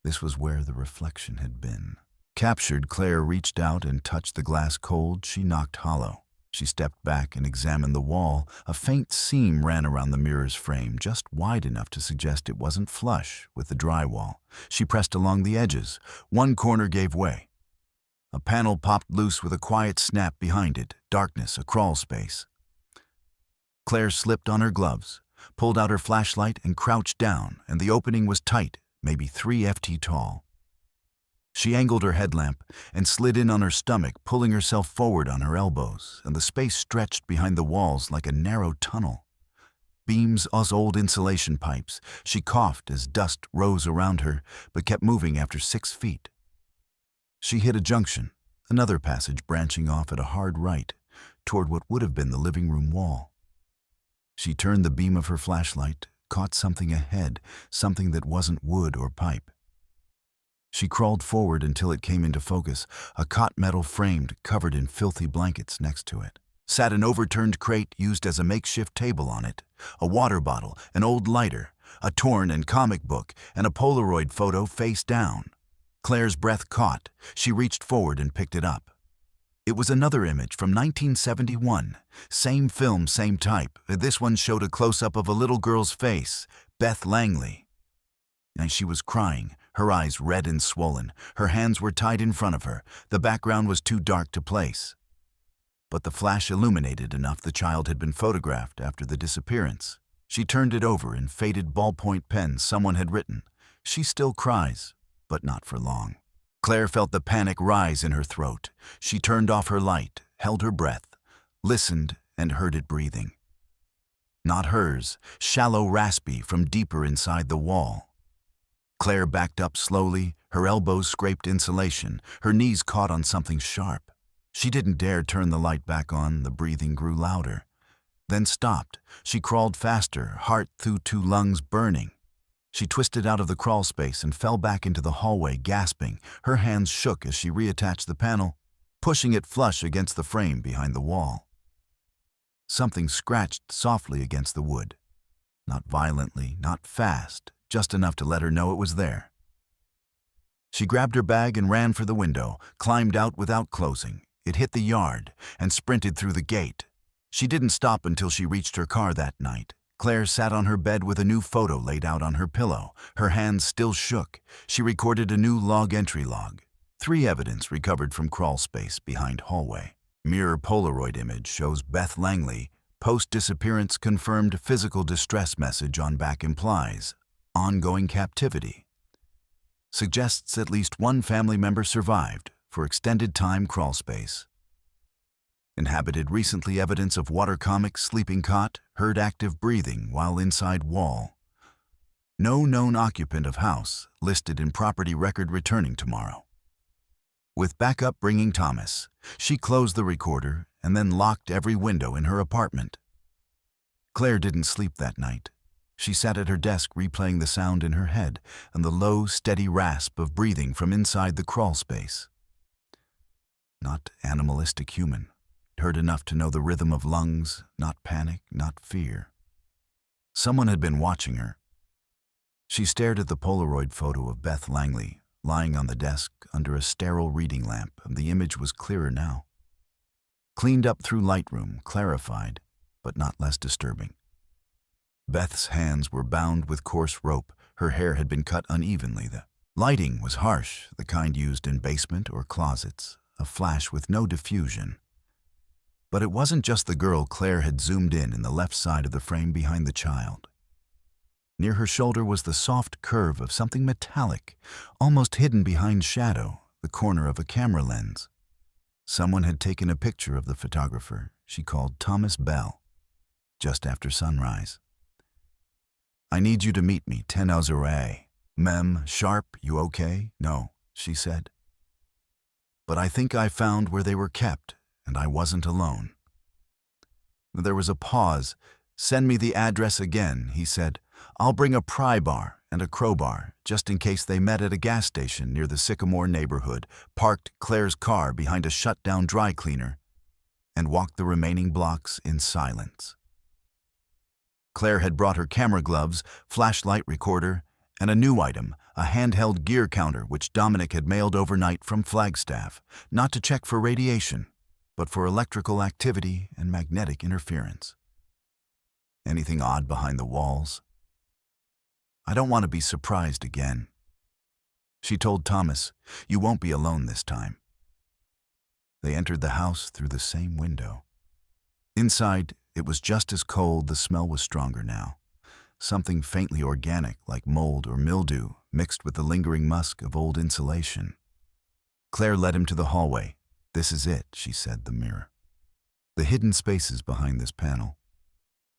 This was where the reflection had been. Captured, Claire reached out and touched the glass cold. She knocked hollow. She stepped back and examined the wall. A faint seam ran around the mirror's frame, just wide enough to suggest it wasn't flush with the drywall. She pressed along the edges. One corner gave way. A panel popped loose with a quiet snap behind it. Darkness, a crawl space. Claire slipped on her gloves, pulled out her flashlight, and crouched down, and the opening was tight, maybe 3 ft tall. She angled her headlamp and slid in on her stomach, pulling herself forward on her elbows, and the space stretched behind the walls like a narrow tunnel. Beams as old insulation pipes. She coughed as dust rose around her, but kept moving after 6 feet. She hit a junction, another passage branching off at a hard right, toward what would have been the living room wall. She turned the beam of her flashlight, caught something ahead, something that wasn't wood or pipe. She crawled forward until it came into focus, a cot metal framed, covered in filthy blankets next to it. Sat an overturned crate used as a makeshift table on it, a water bottle, an old lighter, a torn and comic book, and a Polaroid photo face down. Claire's breath caught. She reached forward and picked it up. It was another image from 1971. Same film, same type. This one showed a close-up of a little girl's face, Beth Langley. And she was crying, her eyes red and swollen. Her hands were tied in front of her. The background was too dark to place. But the flash illuminated enough the child had been photographed after the disappearance. She turned it over in faded ballpoint pen someone had written. She still cries, but not for long. Claire felt the panic rise in her throat. She turned off her light, held her breath, listened, and heard it breathing. Not hers, shallow, raspy from deeper inside the wall. Claire backed up slowly, her elbows scraped insulation, her knees caught on something sharp. She didn't dare turn the light back on. The breathing grew louder, then stopped. She crawled faster, heart through 2 lungs burning. She twisted out of the crawl space and fell back into the hallway, gasping. Her hands shook as she reattached the panel, pushing it flush against the frame behind the wall. Something scratched softly against the wood. Not violently, not fast, just enough to let her know it was there. She grabbed her bag and ran for the window, climbed out without closing. It hit the yard and sprinted through the gate. She didn't stop until she reached her car that night. Claire sat on her bed with a new photo laid out on her pillow. Her hands still shook. She recorded a new log entry log. 3 evidence recovered from crawl space behind hallway. Mirror Polaroid image shows Beth Langley. Post-disappearance confirmed physical distress message on back implies ongoing captivity. Suggests at least 1 family member survived for extended time crawl space. Inhabited recently evidence of water comic sleeping cot, heard active breathing while inside wall. No known occupant of house listed in property record returning tomorrow. With backup bringing Thomas, she closed the recorder and then locked every window in her apartment. Claire didn't sleep that night. She sat at her desk replaying the sound in her head and the low, steady rasp of breathing from inside the crawl space. Not animalistic human. Heard enough to know the rhythm of lungs, not panic, not fear. Someone had been watching her. She stared at the Polaroid photo of Beth Langley, lying on the desk under a sterile reading lamp, and the image was clearer now. Cleaned up through Lightroom, clarified, but not less disturbing. Beth's hands were bound with coarse rope. Her hair had been cut unevenly. The lighting was harsh, the kind used in basement or closets, a flash with no diffusion. But it wasn't just the girl. Claire had zoomed in the left side of the frame behind the child. Near her shoulder was the soft curve of something metallic, almost hidden behind shadow, the corner of a camera lens. Someone had taken a picture of the photographer she called Thomas Bell, just after sunrise. "I need you to meet me 10 hours away. Mem, sharp, you okay?" "No," she said. "But I think I found where they were kept, and I wasn't alone." There was a pause. "Send me the address again," he said. "I'll bring a pry bar and a crowbar, just in case they met at a gas station near the Sycamore neighborhood, parked Claire's car behind a shut-down dry cleaner, and walked the remaining blocks in silence." Claire had brought her camera gloves, flashlight recorder, and a new item, a handheld gear counter which Dominic had mailed overnight from Flagstaff, not to check for radiation, but for electrical activity and magnetic interference. "Anything odd behind the walls?" "I don't want to be surprised again." She told Thomas, "You won't be alone this time." They entered the house through the same window. Inside, it was just as cold. The smell was stronger now. Something faintly organic, like mold or mildew, mixed with the lingering musk of old insulation. Claire led him to the hallway. "This is it," she said, the mirror. "The hidden spaces behind this panel."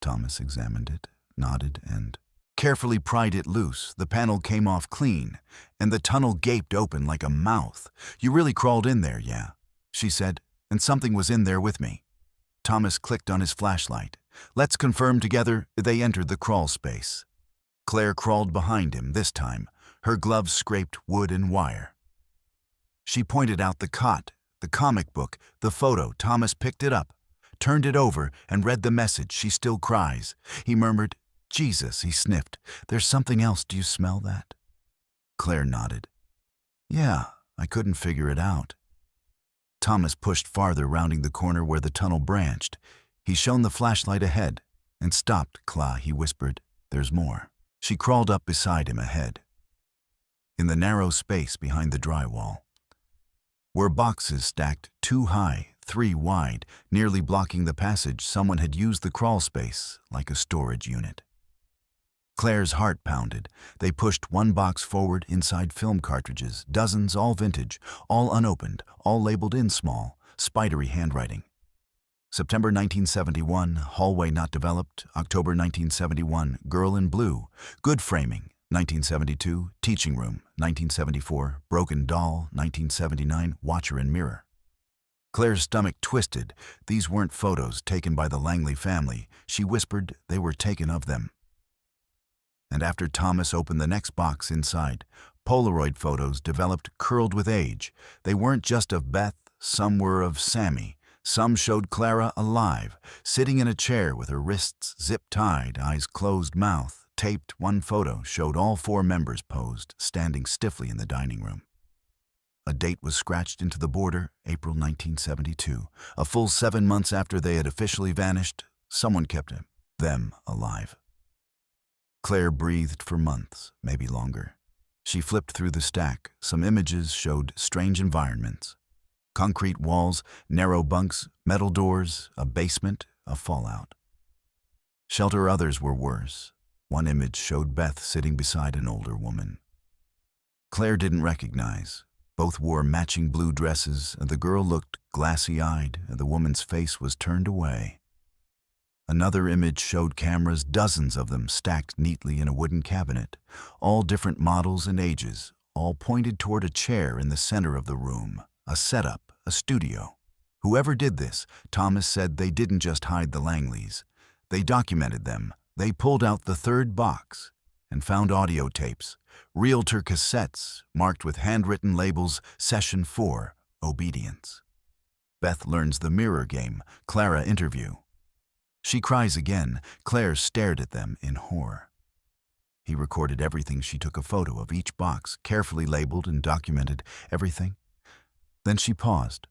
Thomas examined it, nodded, and carefully pried it loose. The panel came off clean, and the tunnel gaped open like a mouth. "You really crawled in there, yeah," she said, "and something was in there with me." Thomas clicked on his flashlight. "Let's confirm together." They entered the crawl space. Claire crawled behind him this time. Her gloves scraped wood and wire. She pointed out the cot, the comic book, the photo. Thomas picked it up, turned it over, and read the message. "She still cries." He murmured, "Jesus," he sniffed. "There's something else. Do you smell that?" Claire nodded. "Yeah, I couldn't figure it out." Thomas pushed farther, rounding the corner where the tunnel branched. He shone the flashlight ahead and stopped. "Cla," he whispered, "there's more." She crawled up beside him ahead. In the narrow space behind the drywall were boxes stacked 2 high, 3 wide, nearly blocking the passage. Someone had used the crawl space like a storage unit. Claire's heart pounded. They pushed one box forward. Inside, film cartridges, dozens, all vintage, all unopened, all labeled in small, spidery handwriting. September 1971, hallway not developed. October 1971, girl in blue. Good framing, 1972. Teaching room, 1974. Broken doll, 1979. Watcher and mirror. Claire's stomach twisted. These weren't photos taken by the Langley family. She whispered they were taken of them. And after Thomas opened the next box inside, Polaroid photos developed, curled with age. They weren't just of Beth, some were of Sammy. Some showed Clara alive, sitting in a chair with her wrists zip-tied, eyes closed, mouth taped. One photo showed all 4 members posed, standing stiffly in the dining room. A date was scratched into the border, April 1972. A full 7 months after they had officially vanished, someone kept them alive. Claire breathed for months, maybe longer. She flipped through the stack. Some images showed strange environments. Concrete walls, narrow bunks, metal doors, a basement, a fallout. Shelter others were worse. One image showed Beth sitting beside an older woman. Claire didn't recognize. Both wore matching blue dresses, and the girl looked glassy-eyed, and the woman's face was turned away. Another image showed cameras, dozens of them stacked neatly in a wooden cabinet, all different models and ages, all pointed toward a chair in the center of the room, a setup, a studio. Whoever did this, Thomas said they didn't just hide the Langleys. They documented them. They pulled out the 3rd box and found audio tapes, realtor cassettes marked with handwritten labels, Session 4, Obedience. Beth learns the mirror game, Clara interview. She cries again. Claire stared at them in horror. He recorded everything. She took a photo of each box, carefully labeled and documented everything. Then she paused.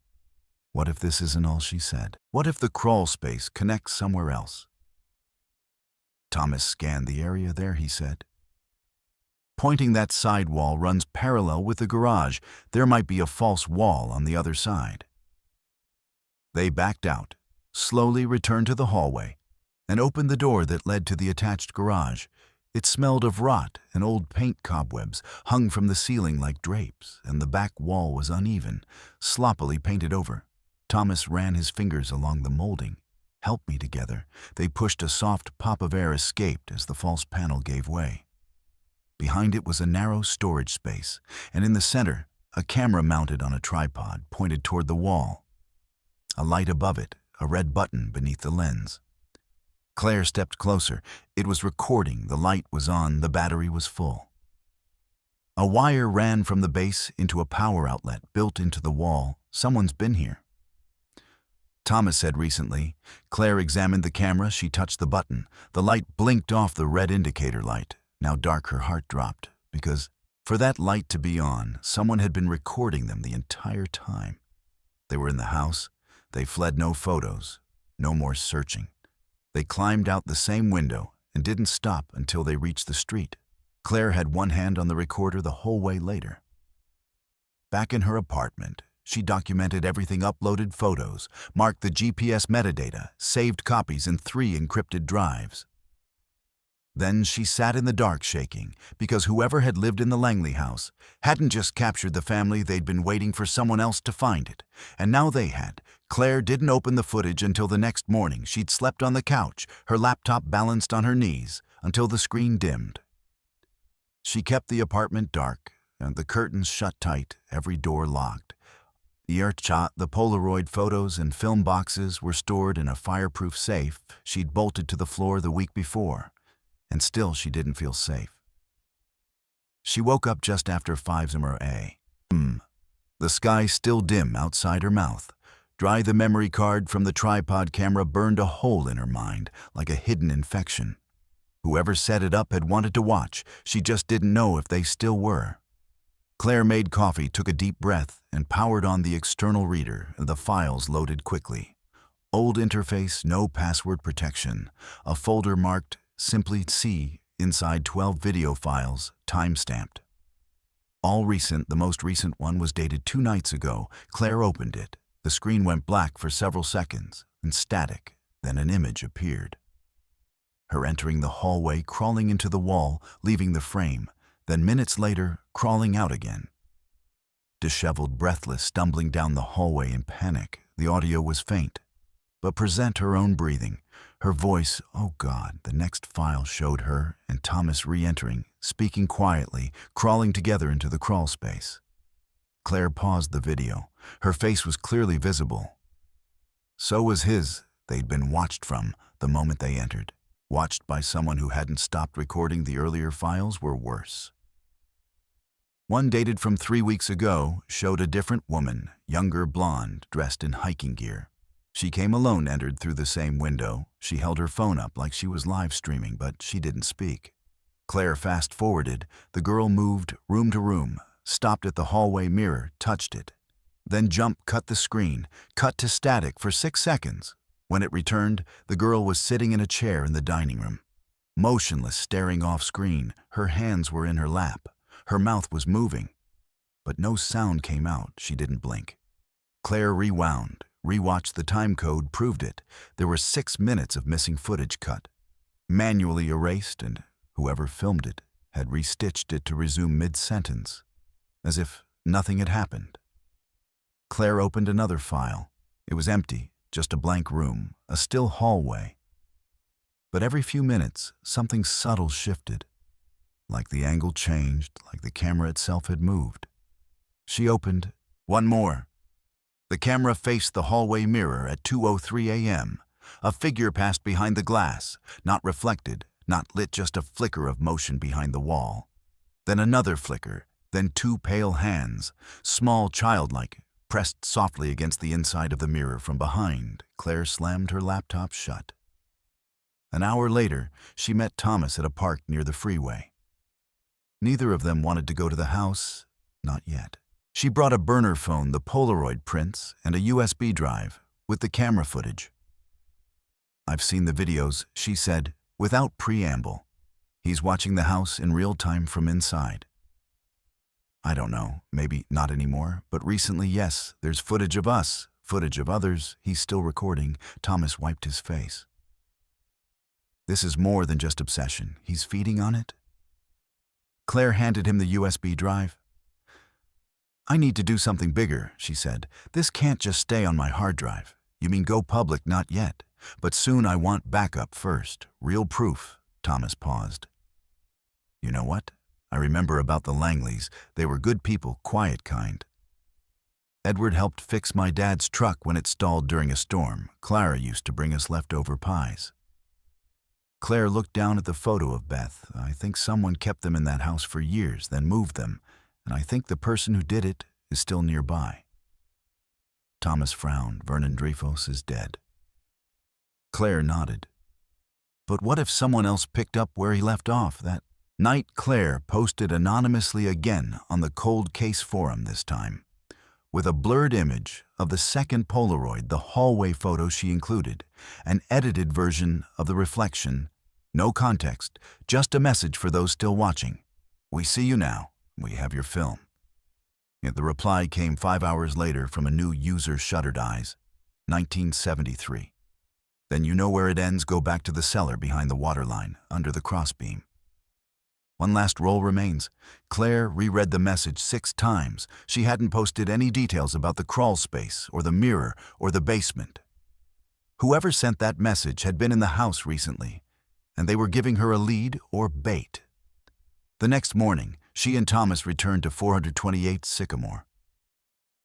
What if this isn't all she said? What if the crawl space connects somewhere else? Thomas scanned the area there, he said. Pointing, that side wall runs parallel with the garage. There might be a false wall on the other side. They backed out, slowly returned to the hallway, and opened the door that led to the attached garage. It smelled of rot and old paint cobwebs hung from the ceiling like drapes, and the back wall was uneven, sloppily painted over. Thomas ran his fingers along the molding. "Help me" together. They pushed. A soft pop of air escaped as the false panel gave way. Behind it was a narrow storage space, and in the center, a camera mounted on a tripod pointed toward the wall. A light above it, a red button beneath the lens. Claire stepped closer. It was recording. The light was on. The battery was full. A wire ran from the base into a power outlet built into the wall. "Someone's been here," Thomas said recently. Claire examined the camera. She touched the button. The light blinked off, the red indicator light. Now dark, her heart dropped, because for that light to be on, someone had been recording them the entire time. They were in the house. They fled. No photos. No more searching. They climbed out the same window and didn't stop until they reached the street. Claire had one hand on the recorder the whole way later. Back in her apartment, she documented everything, uploaded photos, marked the GPS metadata, saved copies in 3 encrypted drives. Then she sat in the dark, shaking, because whoever had lived in the Langley house hadn't just captured the family. They'd been waiting for someone else to find it, and now they had. Claire didn't open the footage until the next morning. She'd slept on the couch, her laptop balanced on her knees, until the screen dimmed. She kept the apartment dark, and the curtains shut tight, every door locked. The earthshot, the Polaroid photos and film boxes were stored in a fireproof safe she'd bolted to the floor the week before. And still she didn't feel safe. She woke up just after 5 a.m. The sky still dim outside her mouth. Dry, the memory card from the tripod camera burned a hole in her mind, like a hidden infection. Whoever set it up had wanted to watch. She just didn't know if they still were. Claire made coffee, took a deep breath, and powered on the external reader. The files loaded quickly. Old interface, no password protection. A folder marked "Simply C" inside 12 video files, time-stamped. All recent. The most recent one was dated 2 nights ago. Claire opened it. The screen went black for several seconds, and static. Then an image appeared. Her entering the hallway, crawling into the wall, leaving the frame. Then minutes later, crawling out again. Disheveled, breathless, stumbling down the hallway in panic. The audio was faint, but present her own breathing. Her voice, "Oh God." The next file showed her and Thomas re-entering, speaking quietly, crawling together into the crawl space. Claire paused the video. Her face was clearly visible. So was his. They'd been watched from the moment they entered. Watched by someone who hadn't stopped recording. The earlier files were worse. One, dated from 3 weeks ago, showed a different woman, younger, blonde, dressed in hiking gear. She came alone, entered through the same window. She held her phone up like she was live streaming, but she didn't speak. Claire fast-forwarded. The girl moved room to room, stopped at the hallway mirror, touched it. Then cut the screen, cut to static for 6 seconds. When it returned, the girl was sitting in a chair in the dining room, motionless, staring off screen. Her hands were in her lap. Her mouth was moving, but no sound came out. She didn't blink. Claire rewound, rewatched. The time code proved it. There were 6 minutes of missing footage cut, manually erased, and whoever filmed it had restitched it to resume mid-sentence, as if nothing had happened. Claire opened another file. It was empty, just a blank room, a still hallway. But every few minutes, something subtle shifted, like the angle changed, like the camera itself had moved. She opened one more. The camera faced the hallway mirror at 2:03 a.m. A figure passed behind the glass, not reflected, not lit, just a flicker of motion behind the wall. Then another flicker, then 2 pale hands, small, childlike, pressed softly against the inside of the mirror from behind. Claire slammed her laptop shut. An hour later, she met Thomas at a park near the freeway. Neither of them wanted to go to the house, not yet. She brought a burner phone, the Polaroid prints, and a USB drive with the camera footage. "I've seen the videos," she said, without preamble. "He's watching the house in real time from inside." "I don't know, maybe not anymore, but recently, yes, there's footage of us, footage of others. He's still recording." Thomas wiped his face. "This is more than just obsession. He's feeding on it?" Claire handed him the USB drive. "I need to do something bigger," she said. "This can't just stay on my hard drive." "You mean go public?" "Not yet. But soon. I want backup first. Real proof." Thomas paused. "You know what? I remember about the Langleys. They were good people, quiet kind. Edward helped fix my dad's truck when it stalled during a storm. Clara used to bring us leftover pies." Claire looked down at the photo of Beth. "I think someone kept them in that house for years, then moved them, and I think the person who did it is still nearby." Thomas frowned. "Vernon Dreyfus is dead." Claire nodded. "But what if someone else picked up where he left off that night?" Claire posted anonymously again on the Cold Case forum this time, with a blurred image of the second Polaroid, the hallway photo she included, an edited version of the reflection. No context, just a message for those still watching. "We see you now. We have your film." Yet the reply came 5 hours later from a new user, Shuttered Eyes, 1973. "Then you know where it ends. Go back to the cellar behind the waterline, under the crossbeam." One last roll remains. Claire reread the message 6 times. She hadn't posted any details about the crawl space or the mirror or the basement. Whoever sent that message had been in the house recently, and they were giving her a lead or bait. The next morning, she and Thomas returned to 428 Sycamore.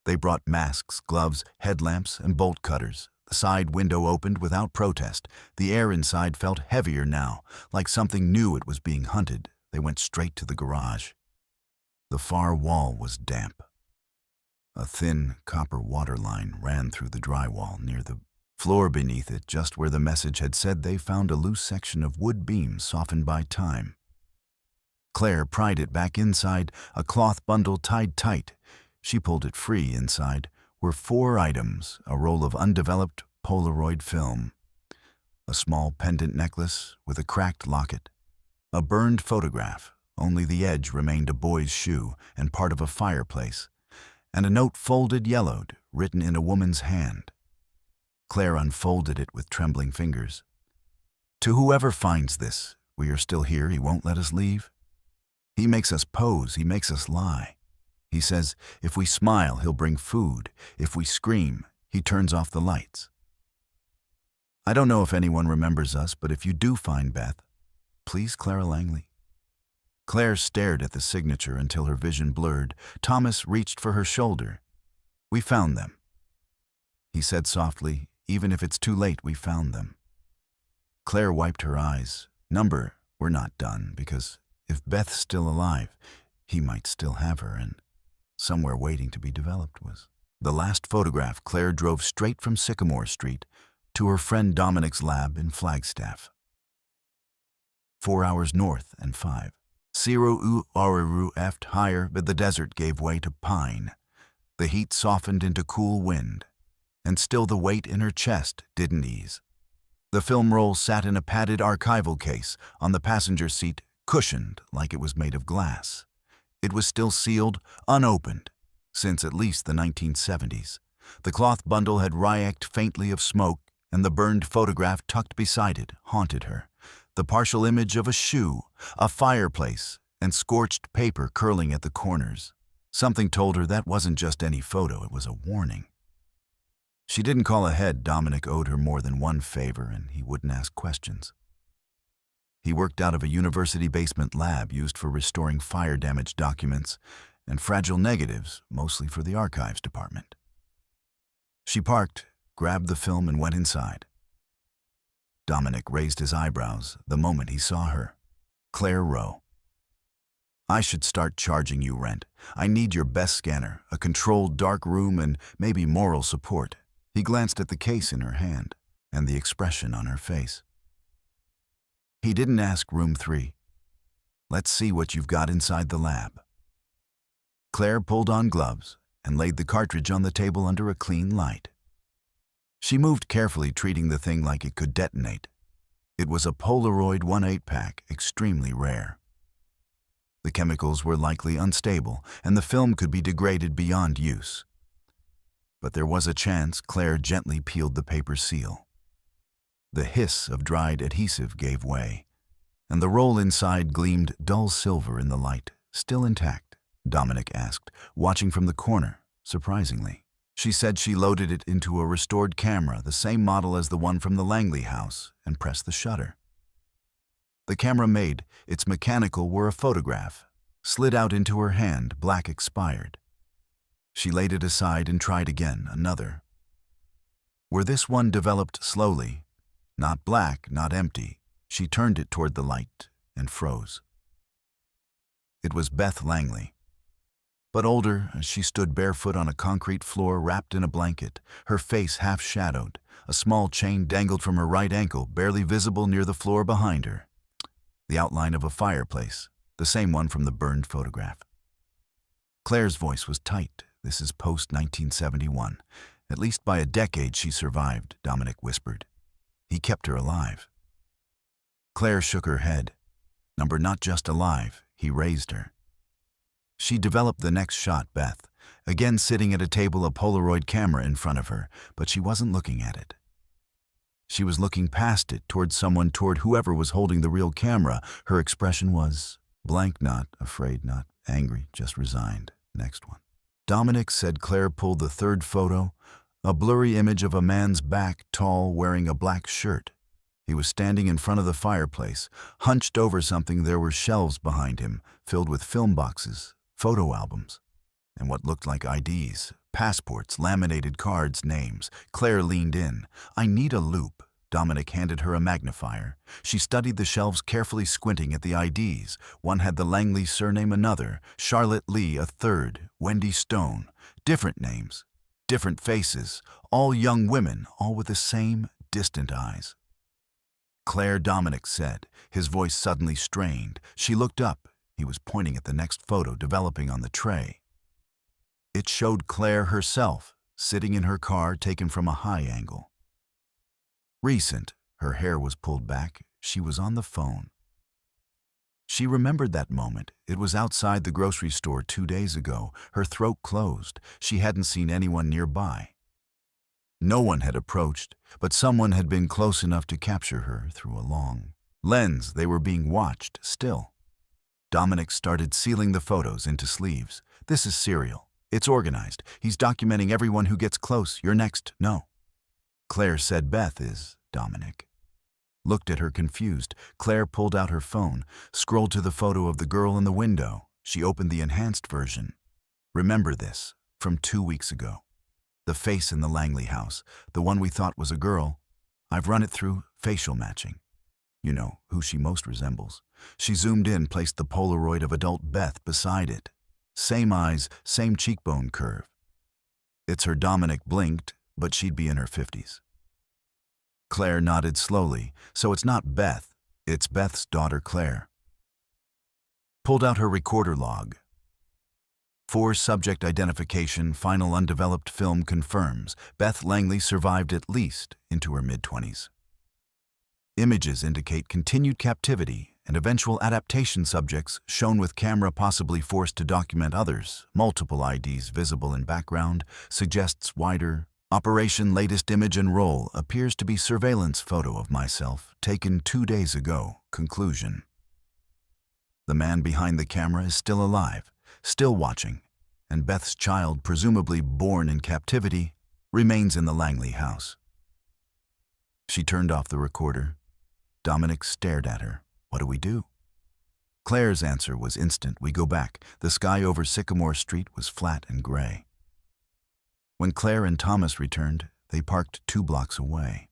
They brought masks, gloves, headlamps, and bolt cutters. The side window opened without protest. The air inside felt heavier now, like something knew it was being hunted. They went straight to the garage. The far wall was damp. A thin copper water line ran through the drywall near the floor beneath it. Just where the message had said, they found a loose section of wood beam softened by time. Claire pried it back inside, a cloth bundle tied tight. She pulled it free. Inside were 4 items: a roll of undeveloped Polaroid film, a small pendant necklace with a cracked locket, a burned photograph, only the edge remained a boy's shoe and part of a fireplace, and a note folded yellowed, written in a woman's hand. Claire unfolded it with trembling fingers. "To whoever finds this, we are still here. He won't let us leave. He makes us pose. He makes us lie. He says if we smile, he'll bring food. If we scream, he turns off the lights. I don't know if anyone remembers us, but if you do find Beth, please, Clara Langley." Claire stared at the signature until her vision blurred. Thomas reached for her shoulder. "We found them," he said softly. "Even if it's too late, we found them." Claire wiped her eyes. "Number, we're not done, because if Beth's still alive, he might still have her, and somewhere waiting to be developed was the last photograph." Claire drove straight from Sycamore Street to her friend Dominic's lab in Flagstaff. 4 hours north and 5. 0 eft higher, but the desert gave way to pine. The heat softened into cool wind, and still the weight in her chest didn't ease. The film roll sat in a padded archival case on the passenger seat, cushioned like it was made of glass. It was still sealed, unopened, since at least the 1970s. The cloth bundle had reeked faintly of smoke, and the burned photograph tucked beside it haunted her. The partial image of a shoe, a fireplace, and scorched paper curling at the corners. Something told her that wasn't just any photo, it was a warning. She didn't call ahead. Dominic owed her more than one favor, and he wouldn't ask questions. He worked out of a university basement lab used for restoring fire-damaged documents and fragile negatives, mostly for the archives department. She parked, grabbed the film, and went inside. Dominic raised his eyebrows the moment he saw her. "Claire Rowe, I should start charging you rent. I need your best scanner, a controlled dark room, and maybe moral support." He glanced at the case in her hand and the expression on her face. He didn't ask. "Room 3. Let's see what you've got inside the lab." Claire pulled on gloves and laid the cartridge on the table under a clean light. She moved carefully, treating the thing like it could detonate. It was a Polaroid 1/8 pack, extremely rare. The chemicals were likely unstable, and the film could be degraded beyond use. But there was a chance. Claire gently peeled the paper seal. The hiss of dried adhesive gave way, and the roll inside gleamed dull silver in the light. "Still intact?" Dominic asked, watching from the corner, surprisingly. She said she loaded it into a restored camera, the same model as the one from the Langley house, and pressed the shutter. The camera made its mechanical were a photograph, slid out into her hand, black expired. She laid it aside and tried again, another. Where this one developed slowly, not black, not empty, she turned it toward the light and froze. It was Beth Langley. But older, as she stood barefoot on a concrete floor wrapped in a blanket, her face half-shadowed. A small chain dangled from her right ankle, barely visible near the floor behind her. The outline of a fireplace, the same one from the burned photograph. Claire's voice was tight. "This is post-1971. At least by a decade she survived," Dominic whispered. "He kept her alive." Claire shook her head. "Number not just alive, he raised her." She developed the next shot, Beth, again sitting at a table, a Polaroid camera in front of her, but she wasn't looking at it. She was looking past it, toward someone, toward whoever was holding the real camera. Her expression was blank, not afraid, not angry, just resigned. "Next one." Dominic said Claire pulled the third photo, a blurry image of a man's back, tall, wearing a black shirt. He was standing in front of the fireplace, hunched over something. There were shelves behind him, filled with film boxes, photo albums, and what looked like IDs, passports, laminated cards, names. Claire leaned in. "I need a loop." Dominic handed her a magnifier. She studied the shelves carefully, squinting at the IDs. One had the Langley surname, another, Charlotte Lee, a third, Wendy Stone. Different names, different faces, all young women, all with the same distant eyes. "Claire," Dominic said, his voice suddenly strained. She looked up. He was pointing at the next photo developing on the tray. It showed Claire herself, sitting in her car, taken from a high angle. Recent, her hair was pulled back. She was on the phone. She remembered that moment. It was outside the grocery store 2 days ago. Her throat closed. She hadn't seen anyone nearby. No one had approached, but someone had been close enough to capture her through a long lens. They were being watched still. Dominic started sealing the photos into sleeves. "This is serial. It's organized. He's documenting everyone who gets close. You're next." "No." Claire said. "Beth is." Dominic looked at her confused. Claire pulled out her phone, scrolled to the photo of the girl in the window. She opened the enhanced version. "Remember this, from 2 weeks ago. The face in the Langley house, the one we thought was a girl. I've run it through facial matching. You know who she most resembles." She zoomed in, placed the Polaroid of adult Beth beside it. Same eyes, same cheekbone curve. "It's her." Dominic blinked, but she'd be in her 50s. Claire nodded slowly. "So it's not Beth, it's Beth's daughter Claire." Pulled out her recorder log. 4 subject identification, final undeveloped film confirms Beth Langley survived at least into her mid-20s. Images indicate continued captivity and eventual adaptation. Subjects shown with camera, possibly forced to document others. Multiple IDs visible in background suggests wider operation. Latest image and roll appears to be surveillance photo of myself taken 2 days ago. Conclusion: the man behind the camera is still alive, still watching, and Beth's child, presumably born in captivity, remains in the Langley house. She turned off the recorder. Dominic stared at her. "What do we do?" Claire's answer was instant. "We go back." The sky over Sycamore Street was flat and gray. When Claire and Thomas returned, they parked 2 blocks away.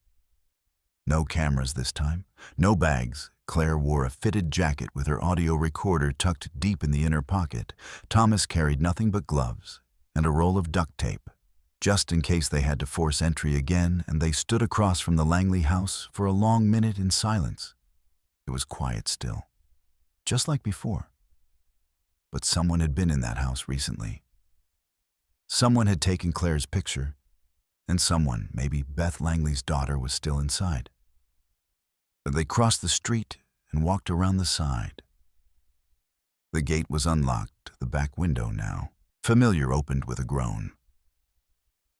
No cameras this time, no bags. Claire wore a fitted jacket with her audio recorder tucked deep in the inner pocket. Thomas carried nothing but gloves and a roll of duct tape, just in case they had to force entry again, and they stood across from the Langley house for a long minute in silence. It was quiet still, just like before. But someone had been in that house recently. Someone had taken Claire's picture, and someone, maybe Beth Langley's daughter, was still inside. They crossed the street and walked around the side. The gate was unlocked, the back window now. Familiar opened with a groan.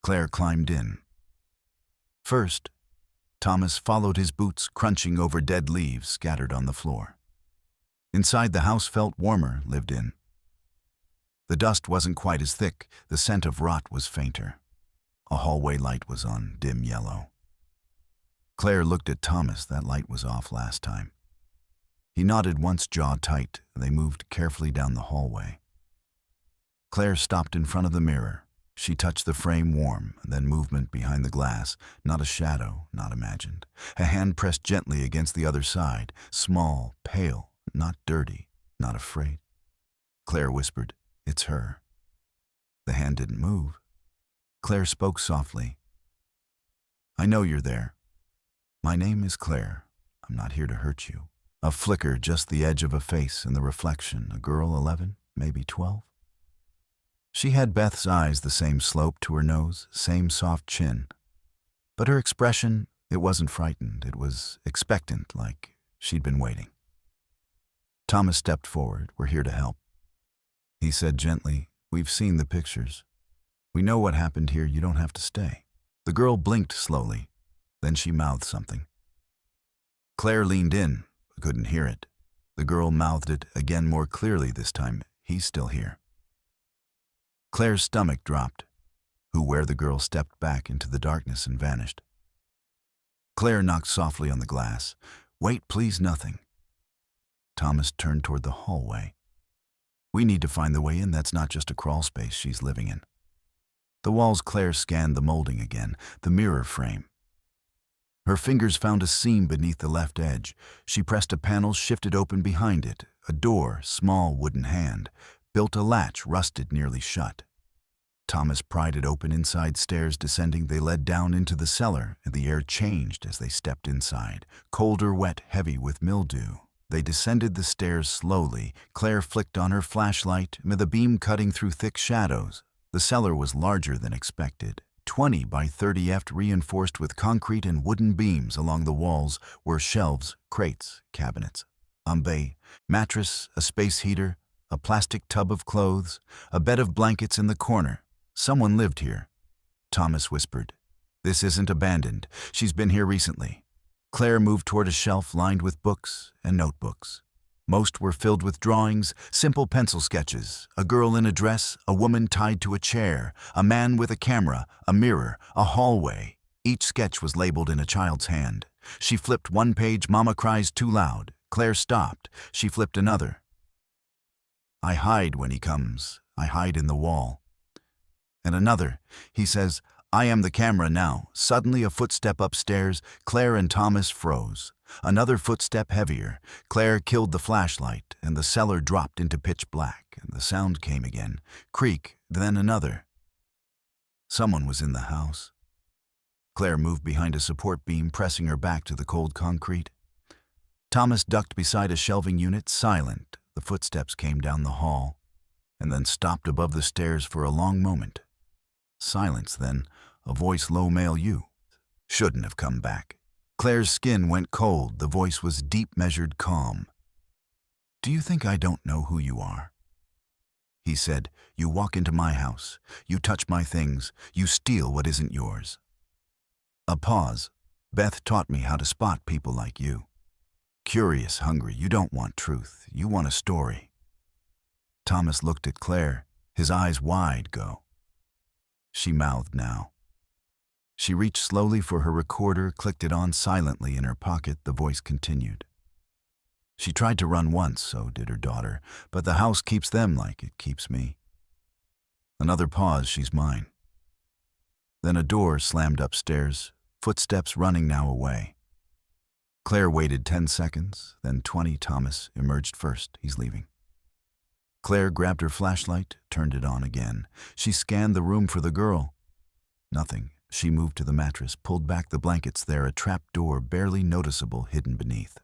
Claire climbed in. First, Thomas followed his boots crunching over dead leaves scattered on the floor. Inside, the house felt warmer, lived in. The dust wasn't quite as thick, the scent of rot was fainter. A hallway light was on, dim yellow. Claire looked at Thomas. That light was off last time. He nodded once, jaw tight. They moved carefully down the hallway. Claire stopped in front of the mirror. She touched the frame warm, then movement behind the glass. Not a shadow, not imagined. A hand pressed gently against the other side. Small, pale, not dirty, not afraid. Claire whispered, "It's her." The hand didn't move. Claire spoke softly. "I know you're there. My name is Claire. I'm not here to hurt you." A flicker, just the edge of a face in the reflection. A girl, 11, maybe 12. She had Beth's eyes, the same slope to her nose, same soft chin. But her expression, it wasn't frightened. It was expectant, like she'd been waiting. Thomas stepped forward. "We're here to help." He said gently, "We've seen the pictures. We know what happened here. You don't have to stay." The girl blinked slowly. Then she mouthed something. Claire leaned in, but couldn't hear it. The girl mouthed it again, more clearly this time. "He's still here." Claire's stomach dropped. Where the girl stepped back into the darkness and vanished. Claire knocked softly on the glass. "Wait, please, nothing." Thomas turned toward the hallway. "We need to find the way in. That's not just a crawl space she's living in." The walls. Claire scanned the molding again, the mirror frame. Her fingers found a seam beneath the left edge. She pressed a panel, shifted open behind it. A door, small wooden hand, built a latch, rusted, nearly shut. Thomas pried it open. Inside, stairs descending, they led down into the cellar, and the air changed as they stepped inside. Colder, wet, heavy with mildew. They descended the stairs slowly. Claire flicked on her flashlight, with a beam cutting through thick shadows. The cellar was larger than expected. 20 by 30 ft, reinforced with concrete and wooden beams. Along the walls were shelves, crates, cabinets. Bay, mattress, a space heater, a plastic tub of clothes, a bed of blankets in the corner. Someone lived here. Thomas whispered, "This isn't abandoned. She's been here recently." Claire moved toward a shelf lined with books and notebooks. Most were filled with drawings, simple pencil sketches. A girl in a dress, a woman tied to a chair, a man with a camera, a mirror, a hallway. Each sketch was labeled in a child's hand. She flipped one page. "Mama cries too loud." Claire stopped. She flipped another. "I hide when he comes. I hide in the wall." And another. He says, "I am the camera now." Suddenly a footstep upstairs. Claire and Thomas froze. Another footstep, heavier. Claire killed the flashlight, and the cellar dropped into pitch black, and the sound came again. Creak, then another. Someone was in the house. Claire moved behind a support beam, pressing her back to the cold concrete. Thomas ducked beside a shelving unit, silent. The footsteps came down the hall, and then stopped above the stairs for a long moment. Silence, then a voice, low, male. "You shouldn't have come back." Claire's skin went cold. The voice was deep, measured, calm. "Do you think I don't know who you are?" He said, "You walk into my house. You touch my things. You steal what isn't yours." A pause. "Beth taught me how to spot people like you. Curious, hungry. You don't want truth. You want a story." Thomas looked at Claire, his eyes wide. "Go." She mouthed now. She reached slowly for her recorder, clicked it on silently in her pocket. The voice continued. "She tried to run once, so did her daughter, but the house keeps them like it keeps me." Another pause. "She's mine." Then a door slammed upstairs, footsteps running now away. Claire waited 10 seconds, then 20. Thomas emerged first. "He's leaving." Claire grabbed her flashlight, turned it on again. She scanned the room for the girl. Nothing. She moved to the mattress, pulled back the blankets. There, a trap door, barely noticeable, hidden beneath.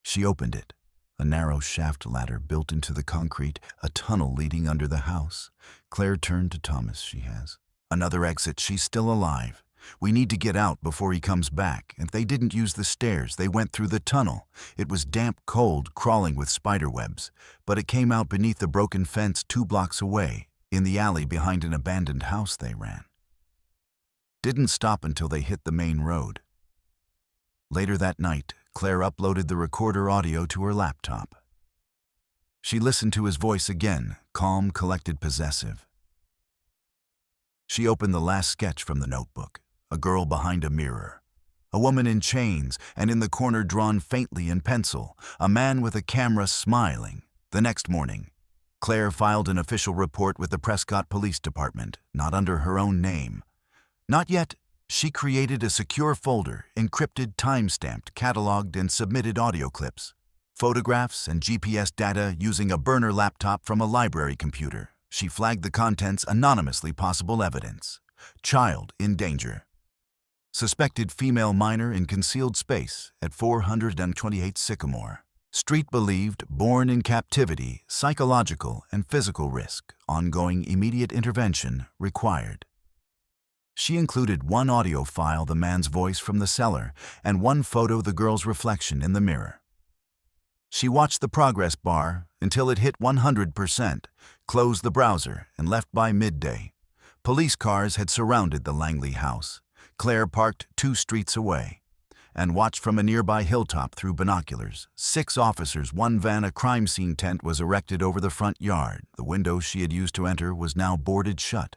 She opened it. A narrow shaft ladder built into the concrete, a tunnel leading under the house. Claire turned to Thomas. She has another exit. She's still alive. We need to get out before he comes back. And they didn't use the stairs. They went through the tunnel. It was damp, cold, crawling with spider webs. But it came out beneath the broken fence 2 blocks away. In the alley behind an abandoned house they ran. Didn't stop until they hit the main road. Later that night, Claire uploaded the recorder audio to her laptop. She listened to his voice again, calm, collected, possessive. She opened the last sketch from the notebook, a girl behind a mirror, a woman in chains, and in the corner drawn faintly in pencil, a man with a camera smiling. The next morning, Claire filed an official report with the Prescott Police Department, not under her own name. Not yet. She created a secure folder, encrypted, time-stamped, cataloged, and submitted audio clips, photographs, and GPS data using a burner laptop from a library computer. She flagged the contents anonymously. Possible evidence. Child in danger. Suspected female minor in concealed space at 428 Sycamore. Street believed born in captivity, psychological and physical risk. Ongoing immediate intervention required. She included 1 audio file, the man's voice from the cellar, and 1 photo, the girl's reflection in the mirror. She watched the progress bar until it hit 100%, closed the browser, and left by midday. Police cars had surrounded the Langley house. Claire parked 2 streets away and watched from a nearby hilltop through binoculars. 6 officers, 1 van, a crime scene tent was erected over the front yard. The window she had used to enter was now boarded shut.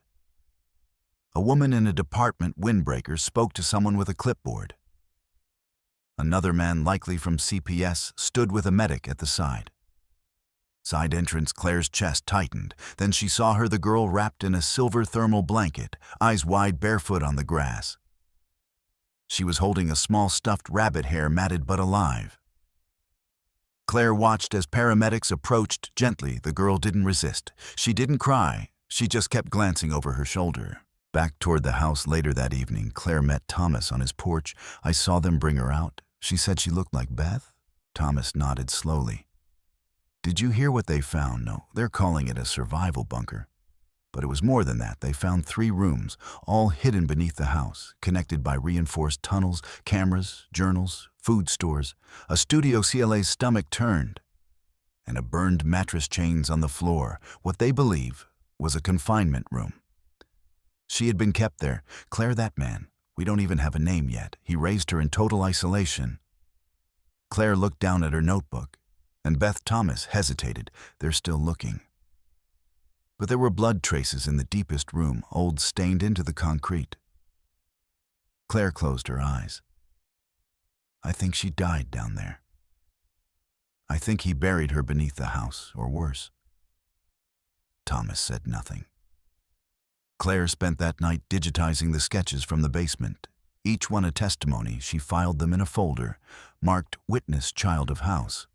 A woman in a department windbreaker spoke to someone with a clipboard. Another man, likely from CPS, stood with a medic at the side. Side entrance. Claire's chest tightened. Then she saw her, the girl wrapped in a silver thermal blanket, eyes wide, barefoot on the grass. She was holding a small stuffed rabbit, hair matted but alive. Claire watched as paramedics approached gently. The girl didn't resist. She didn't cry. She just kept glancing over her shoulder. Back toward the house later that evening, Claire met Thomas on his porch. I saw them bring her out. She said she looked like Beth. Thomas nodded slowly. Did you hear what they found? No, they're calling it a survival bunker. But it was more than that. They found 3 rooms, all hidden beneath the house, connected by reinforced tunnels, cameras, journals, food stores, a studio. CLA's stomach turned, and a burned mattress, chains on the floor. What they believe was a confinement room. She had been kept there. Claire, that man, we don't even have a name yet. He raised her in total isolation. Claire looked down at her notebook, and Beth Thomas hesitated. They're still looking. But there were blood traces in the deepest room, old, stained into the concrete. Claire closed her eyes. I think she died down there. I think he buried her beneath the house, or worse. Thomas said nothing. Claire spent that night digitizing the sketches from the basement. Each one a testimony. She filed them in a folder, marked Witness, Child of House.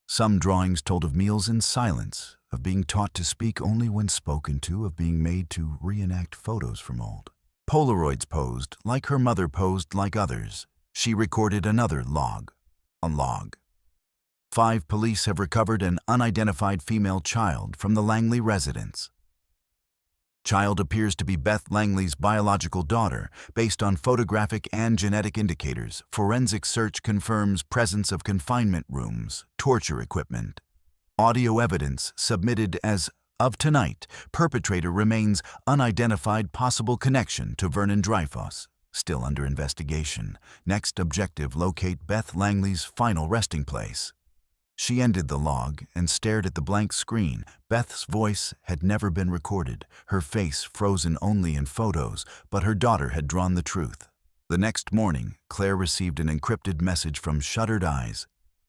Some drawings told of meals in silence, of being taught to speak only when spoken to, of being made to reenact photos from old. Polaroids posed, like her mother posed, like others. She recorded another log. A log. 5 police have recovered an unidentified female child from the Langley residence. Child appears to be Beth Langley's biological daughter, based on photographic and genetic indicators. Forensic search confirms presence of confinement rooms, torture equipment. Audio evidence submitted as of tonight. Perpetrator remains unidentified. Possible connection to Vernon Dreyfus. Still under investigation. Next objective, locate Beth Langley's final resting place. She ended the log and stared at the blank screen. Beth's voice had never been recorded, her face frozen only in photos, but her daughter had drawn the truth. The next morning, Claire received an encrypted message from Shuttered Eyes,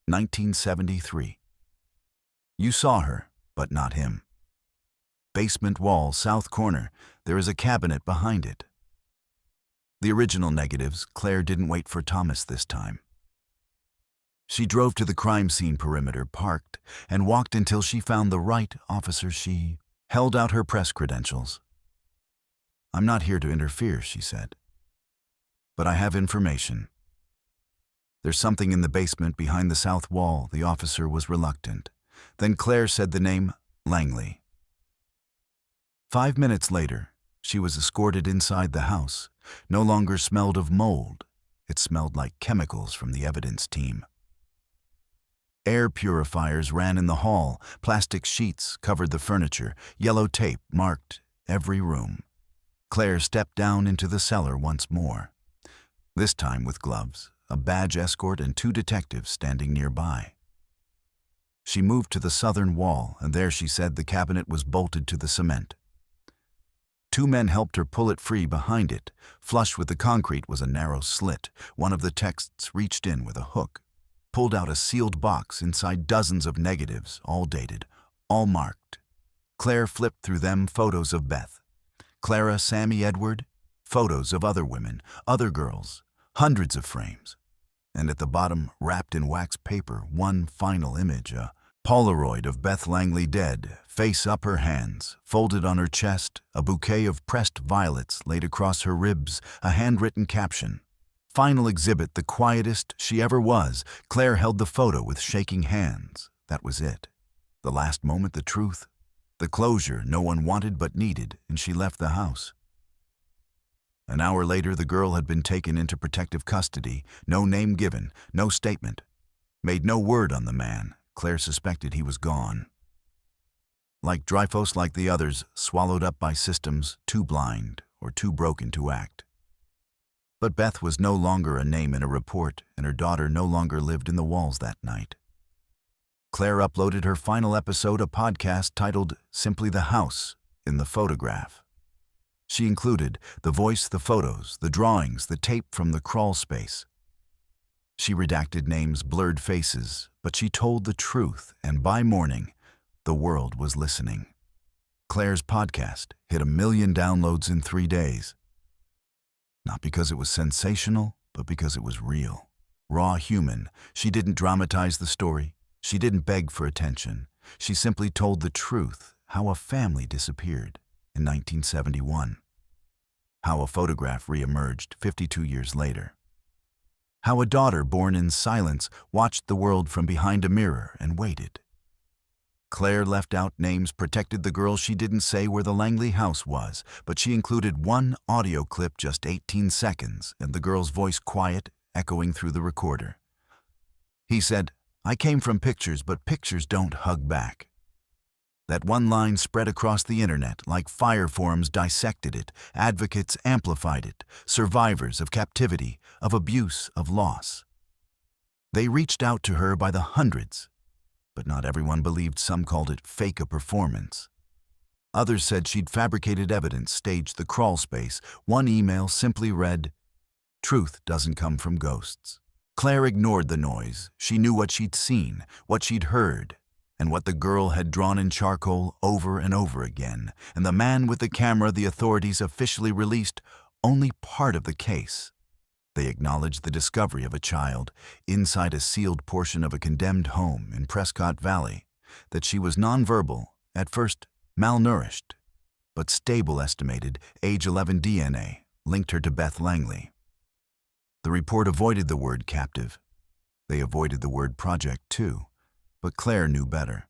1973. You saw her, but not him. Basement wall, south corner. There is a cabinet behind it. The original negatives. Claire didn't wait for Thomas this time. She drove to the crime scene perimeter, parked, and walked until she found the right officer. She held out her press credentials. I'm not here to interfere, she said. But I have information. "There's something in the basement behind the south wall." The officer was reluctant. Then Claire said the name Langley. 5 minutes later, she was escorted inside the house. No longer smelled of mold. It smelled like chemicals from the evidence team. Air purifiers ran in the hall. Plastic sheets covered the furniture. Yellow tape marked every room. Claire stepped down into the cellar once more. This time with gloves, a badge escort, and 2 detectives standing nearby. She moved to the southern wall, and there she said the cabinet was bolted to the cement. 2 men helped her pull it free. Behind it, flush with the concrete, was a narrow slit. One of the texts reached in with a hook, pulled out a sealed box inside dozens of negatives, all dated, all marked. Claire flipped through them. Photos of Beth, Clara, Sammy, Edward, photos of other women, other girls, hundreds of frames. And at the bottom, wrapped in wax paper, one final image, a Polaroid of Beth Langley dead, face up, her hands folded on her chest, a bouquet of pressed violets laid across her ribs, a handwritten caption. Final exhibit, the quietest she ever was. Claire held the photo with shaking hands. That was it. The last moment, the truth, the closure no one wanted but needed, and she left the house. An hour later, the girl had been taken into protective custody. No name given, no statement. Made no word on the man. Claire suspected he was gone. Like Dreyfus, like the others, swallowed up by systems, too blind or too broken to act. But Beth was no longer a name in a report, and her daughter no longer lived in the walls that night. Claire uploaded her final episode, a podcast titled simply The House in the Photograph. She included the voice, the photos, the drawings, the tape from the crawl space. She redacted names, blurred faces, but she told the truth, and by morning, the world was listening. Claire's podcast hit 1 million downloads in 3 days. Not because it was sensational, but because it was real. Raw, human. She didn't dramatize the story. She didn't beg for attention. She simply told the truth, how a family disappeared in 1971. How a photograph re-emerged 52 years later. How a daughter born in silence watched the world from behind a mirror and waited. Claire left out names, protected the girl. She didn't say where the Langley house was, but she included one audio clip, just 18 seconds, and the girl's voice quiet, echoing through the recorder. He said, "I came from pictures, but pictures don't hug back." That one line spread across the internet like fire. Forums dissected it, advocates amplified it, survivors of captivity, of abuse, of loss. They reached out to her by the hundreds, but not everyone believed. Some called it fake, a performance. Others said she'd fabricated evidence, staged the crawl space. One email simply read, "Truth doesn't come from ghosts." Claire ignored the noise. She knew what she'd seen, what she'd heard, and what the girl had drawn in charcoal over and over again. And the man with the camera, the authorities officially released only part of the case. They acknowledged the discovery of a child inside a sealed portion of a condemned home in Prescott Valley, that she was nonverbal, at first malnourished, but stable. Estimated age 11. DNA linked her to Beth Langley. The report avoided the word captive. They avoided the word project too. But Claire knew better.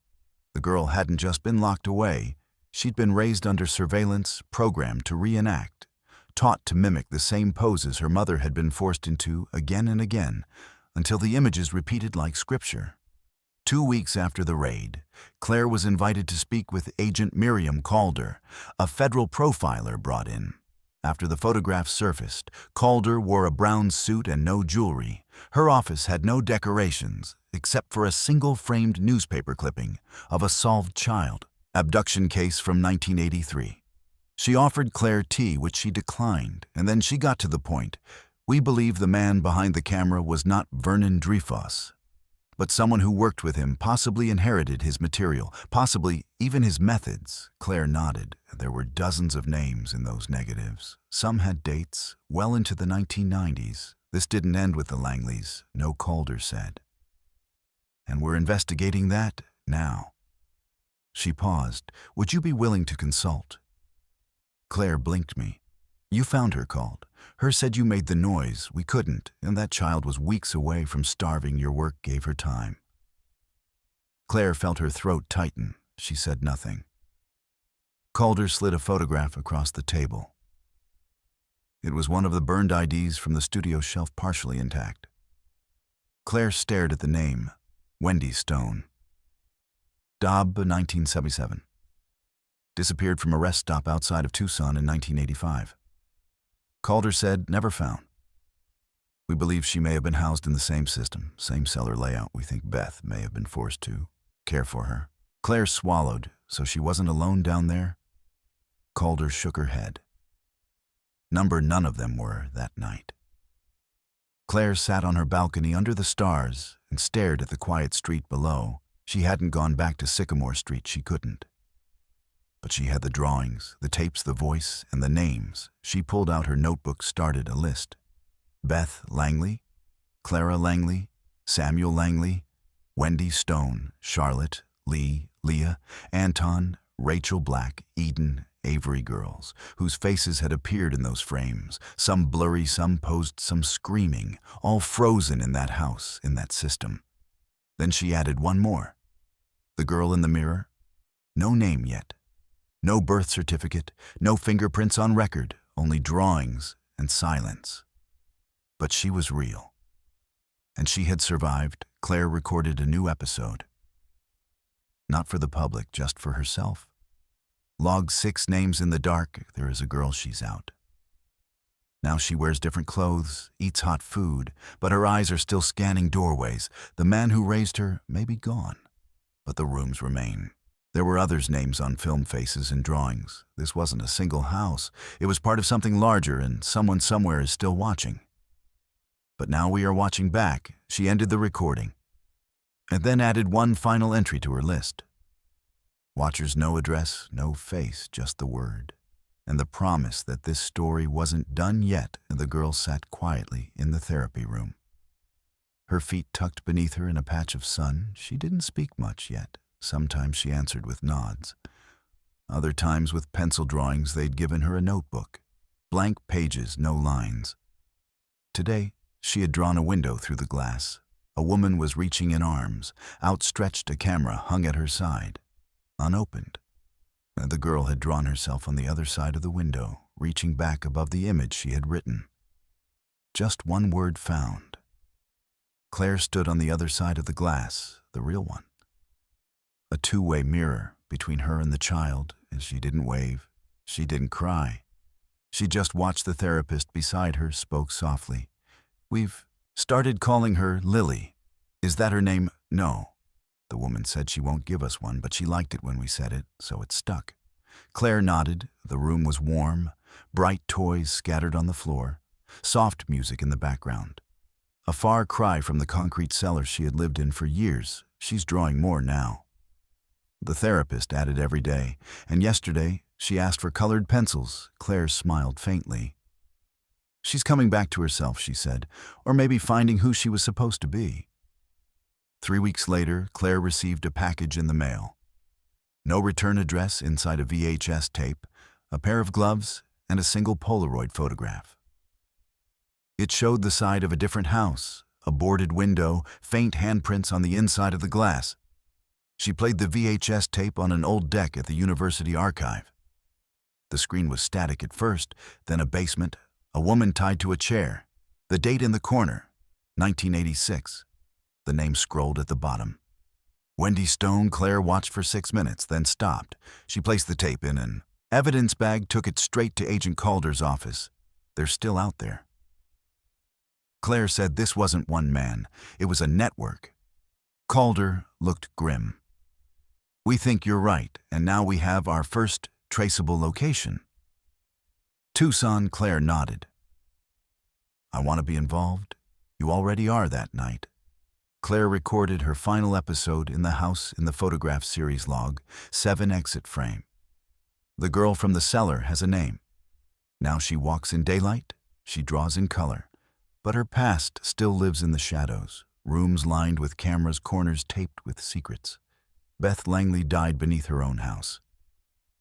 The girl hadn't just been locked away. She'd been raised under surveillance, programmed to reenact, taught to mimic the same poses her mother had been forced into again and again, until the images repeated like scripture. 2 weeks after the raid, Claire was invited to speak with Agent Miriam Calder, a federal profiler brought in. After the photographs surfaced, Calder wore a brown suit and no jewelry. Her office had no decorations, except for a single framed newspaper clipping of a solved child abduction case from 1983. She offered Claire tea, which she declined, and then she got to the point. "We believe the man behind the camera was not Vernon Dreyfus, but someone who worked with him, possibly inherited his material, possibly even his methods." Claire nodded. There were dozens of names in those negatives. Some had dates well into the 1990s. This didn't end with the Langleys, no, Calder said. "And we're investigating that now." She paused. "Would you be willing to consult?" Claire blinked me. You found her called. Her said you made the noise. We couldn't, and that child was weeks away from starving. Your work gave her time. Claire felt her throat tighten. She said nothing. Calder slid a photograph across the table. It was one of the burned IDs from the studio shelf, partially intact. Claire stared at the name, Wendy Stone. Dobb, 1977. Disappeared from a rest stop outside of Tucson in 1985. Calder said, never found. We believe she may have been housed in the same system, same cellar layout. We think Beth may have been forced to care for her. Claire swallowed, so she wasn't alone down there? Calder shook her head. None of them were that night. Claire sat on her balcony under the stars and stared at the quiet street below. She hadn't gone back to Sycamore Street. She couldn't. But she had the drawings, the tapes, the voice, and the names. She pulled out her notebook, started a list. Beth Langley, Clara Langley, Samuel Langley, Wendy Stone, Charlotte, Lee, Leah, Anton, Rachel Black, Eden, Avery girls, whose faces had appeared in those frames, some blurry, some posed, some screaming, all frozen in that house, in that system. Then she added one more. The girl in the mirror? No name yet. No birth certificate, no fingerprints on record, only drawings and silence. But she was real. And she had survived. Claire recorded a new episode. Not for the public, just for herself. Log 6 names in the dark. There is a girl, she's out. Now she wears different clothes, eats hot food, but her eyes are still scanning doorways. The man who raised her may be gone, but the rooms remain. There were others' names on film, faces, and drawings. This wasn't a single house. It was part of something larger, and someone somewhere is still watching. But now we are watching back. She ended the recording, and then added one final entry to her list. Watchers, no address, no face, just the word, and the promise that this story wasn't done yet. And the girl sat quietly in the therapy room, her feet tucked beneath her in a patch of sun. She didn't speak much yet. Sometimes she answered with nods. Other times with pencil drawings they'd given her a notebook. Blank pages, no lines. Today, she had drawn a window through the glass. A woman was reaching in arms. Outstretched, a camera hung at her side, unopened. The girl had drawn herself on the other side of the window, reaching back above the image she had written. Just one word found. Claire stood on the other side of the glass, the real one. A two-way mirror between her and the child, and she didn't wave. She didn't cry. She just watched. The therapist beside her spoke softly. We've started calling her Lily. Is that her name? No. The woman said she won't give us one, but she liked it when we said it, so it stuck. Claire nodded. The room was warm. Bright toys scattered on the floor. Soft music in the background. A far cry from the concrete cellar she had lived in for years. She's drawing more now. The therapist added every day, and yesterday she asked for colored pencils. Claire smiled faintly. She's coming back to herself, she said, or maybe finding who she was supposed to be. 3 weeks later, Claire received a package in the mail. No return address inside a VHS tape, a pair of gloves, and a single Polaroid photograph. It showed the side of a different house, a boarded window, faint handprints on the inside of the glass. She played the VHS tape on an old deck at the university archive. The screen was static at first, then a basement, a woman tied to a chair. The date in the corner, 1986. The name scrolled at the bottom. Wendy Stone. Claire watched for 6 minutes, then stopped. She placed the tape in an evidence bag, took it straight to Agent Calder's office. They're still out there. Claire said this wasn't one man. It was a network. Calder looked grim. We think you're right, and now we have our first traceable location. Tucson. Claire nodded. I want to be involved. You already are that night. Claire recorded her final episode in the house in the photograph series log, 7 exit frame. The girl from the cellar has a name. Now she walks in daylight, she draws in color, but her past still lives in the shadows, rooms lined with cameras, corners taped with secrets. Beth Langley died beneath her own house.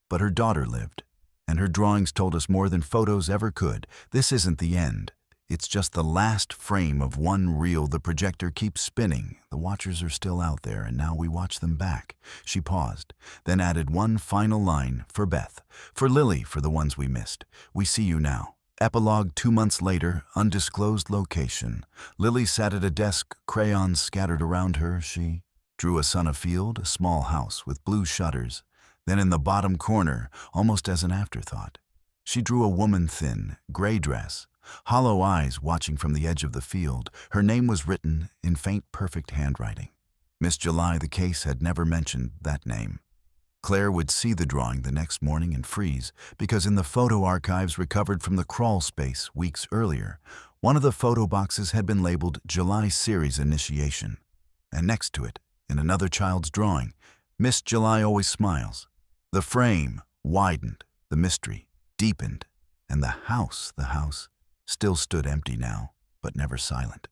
But her daughter lived, And her drawings told us more than photos ever could. This isn't the end. It's just the last frame of one reel. The projector keeps spinning. The watchers are still out there, and now we watch them back. She paused, then added one final line for Beth, for Lily, for the ones we missed. We see you now. Epilogue 2 months later, undisclosed location. Lily sat at a desk, crayons scattered around her. She drew a sun afield, a small house with blue shutters. Then in the bottom corner, almost as an afterthought, she drew a woman, thin, gray dress, hollow eyes watching from the edge of the field. Her name was written in faint, perfect handwriting. Miss July, the case, had never mentioned that name. Claire would see the drawing the next morning and freeze, because in the photo archives recovered from the crawl space weeks earlier, one of the photo boxes had been labeled July Series Initiation. And next to it, in another child's drawing, Miss July Always Smiles. The frame widened, the mystery deepened, and the house still stood empty now, but never silent.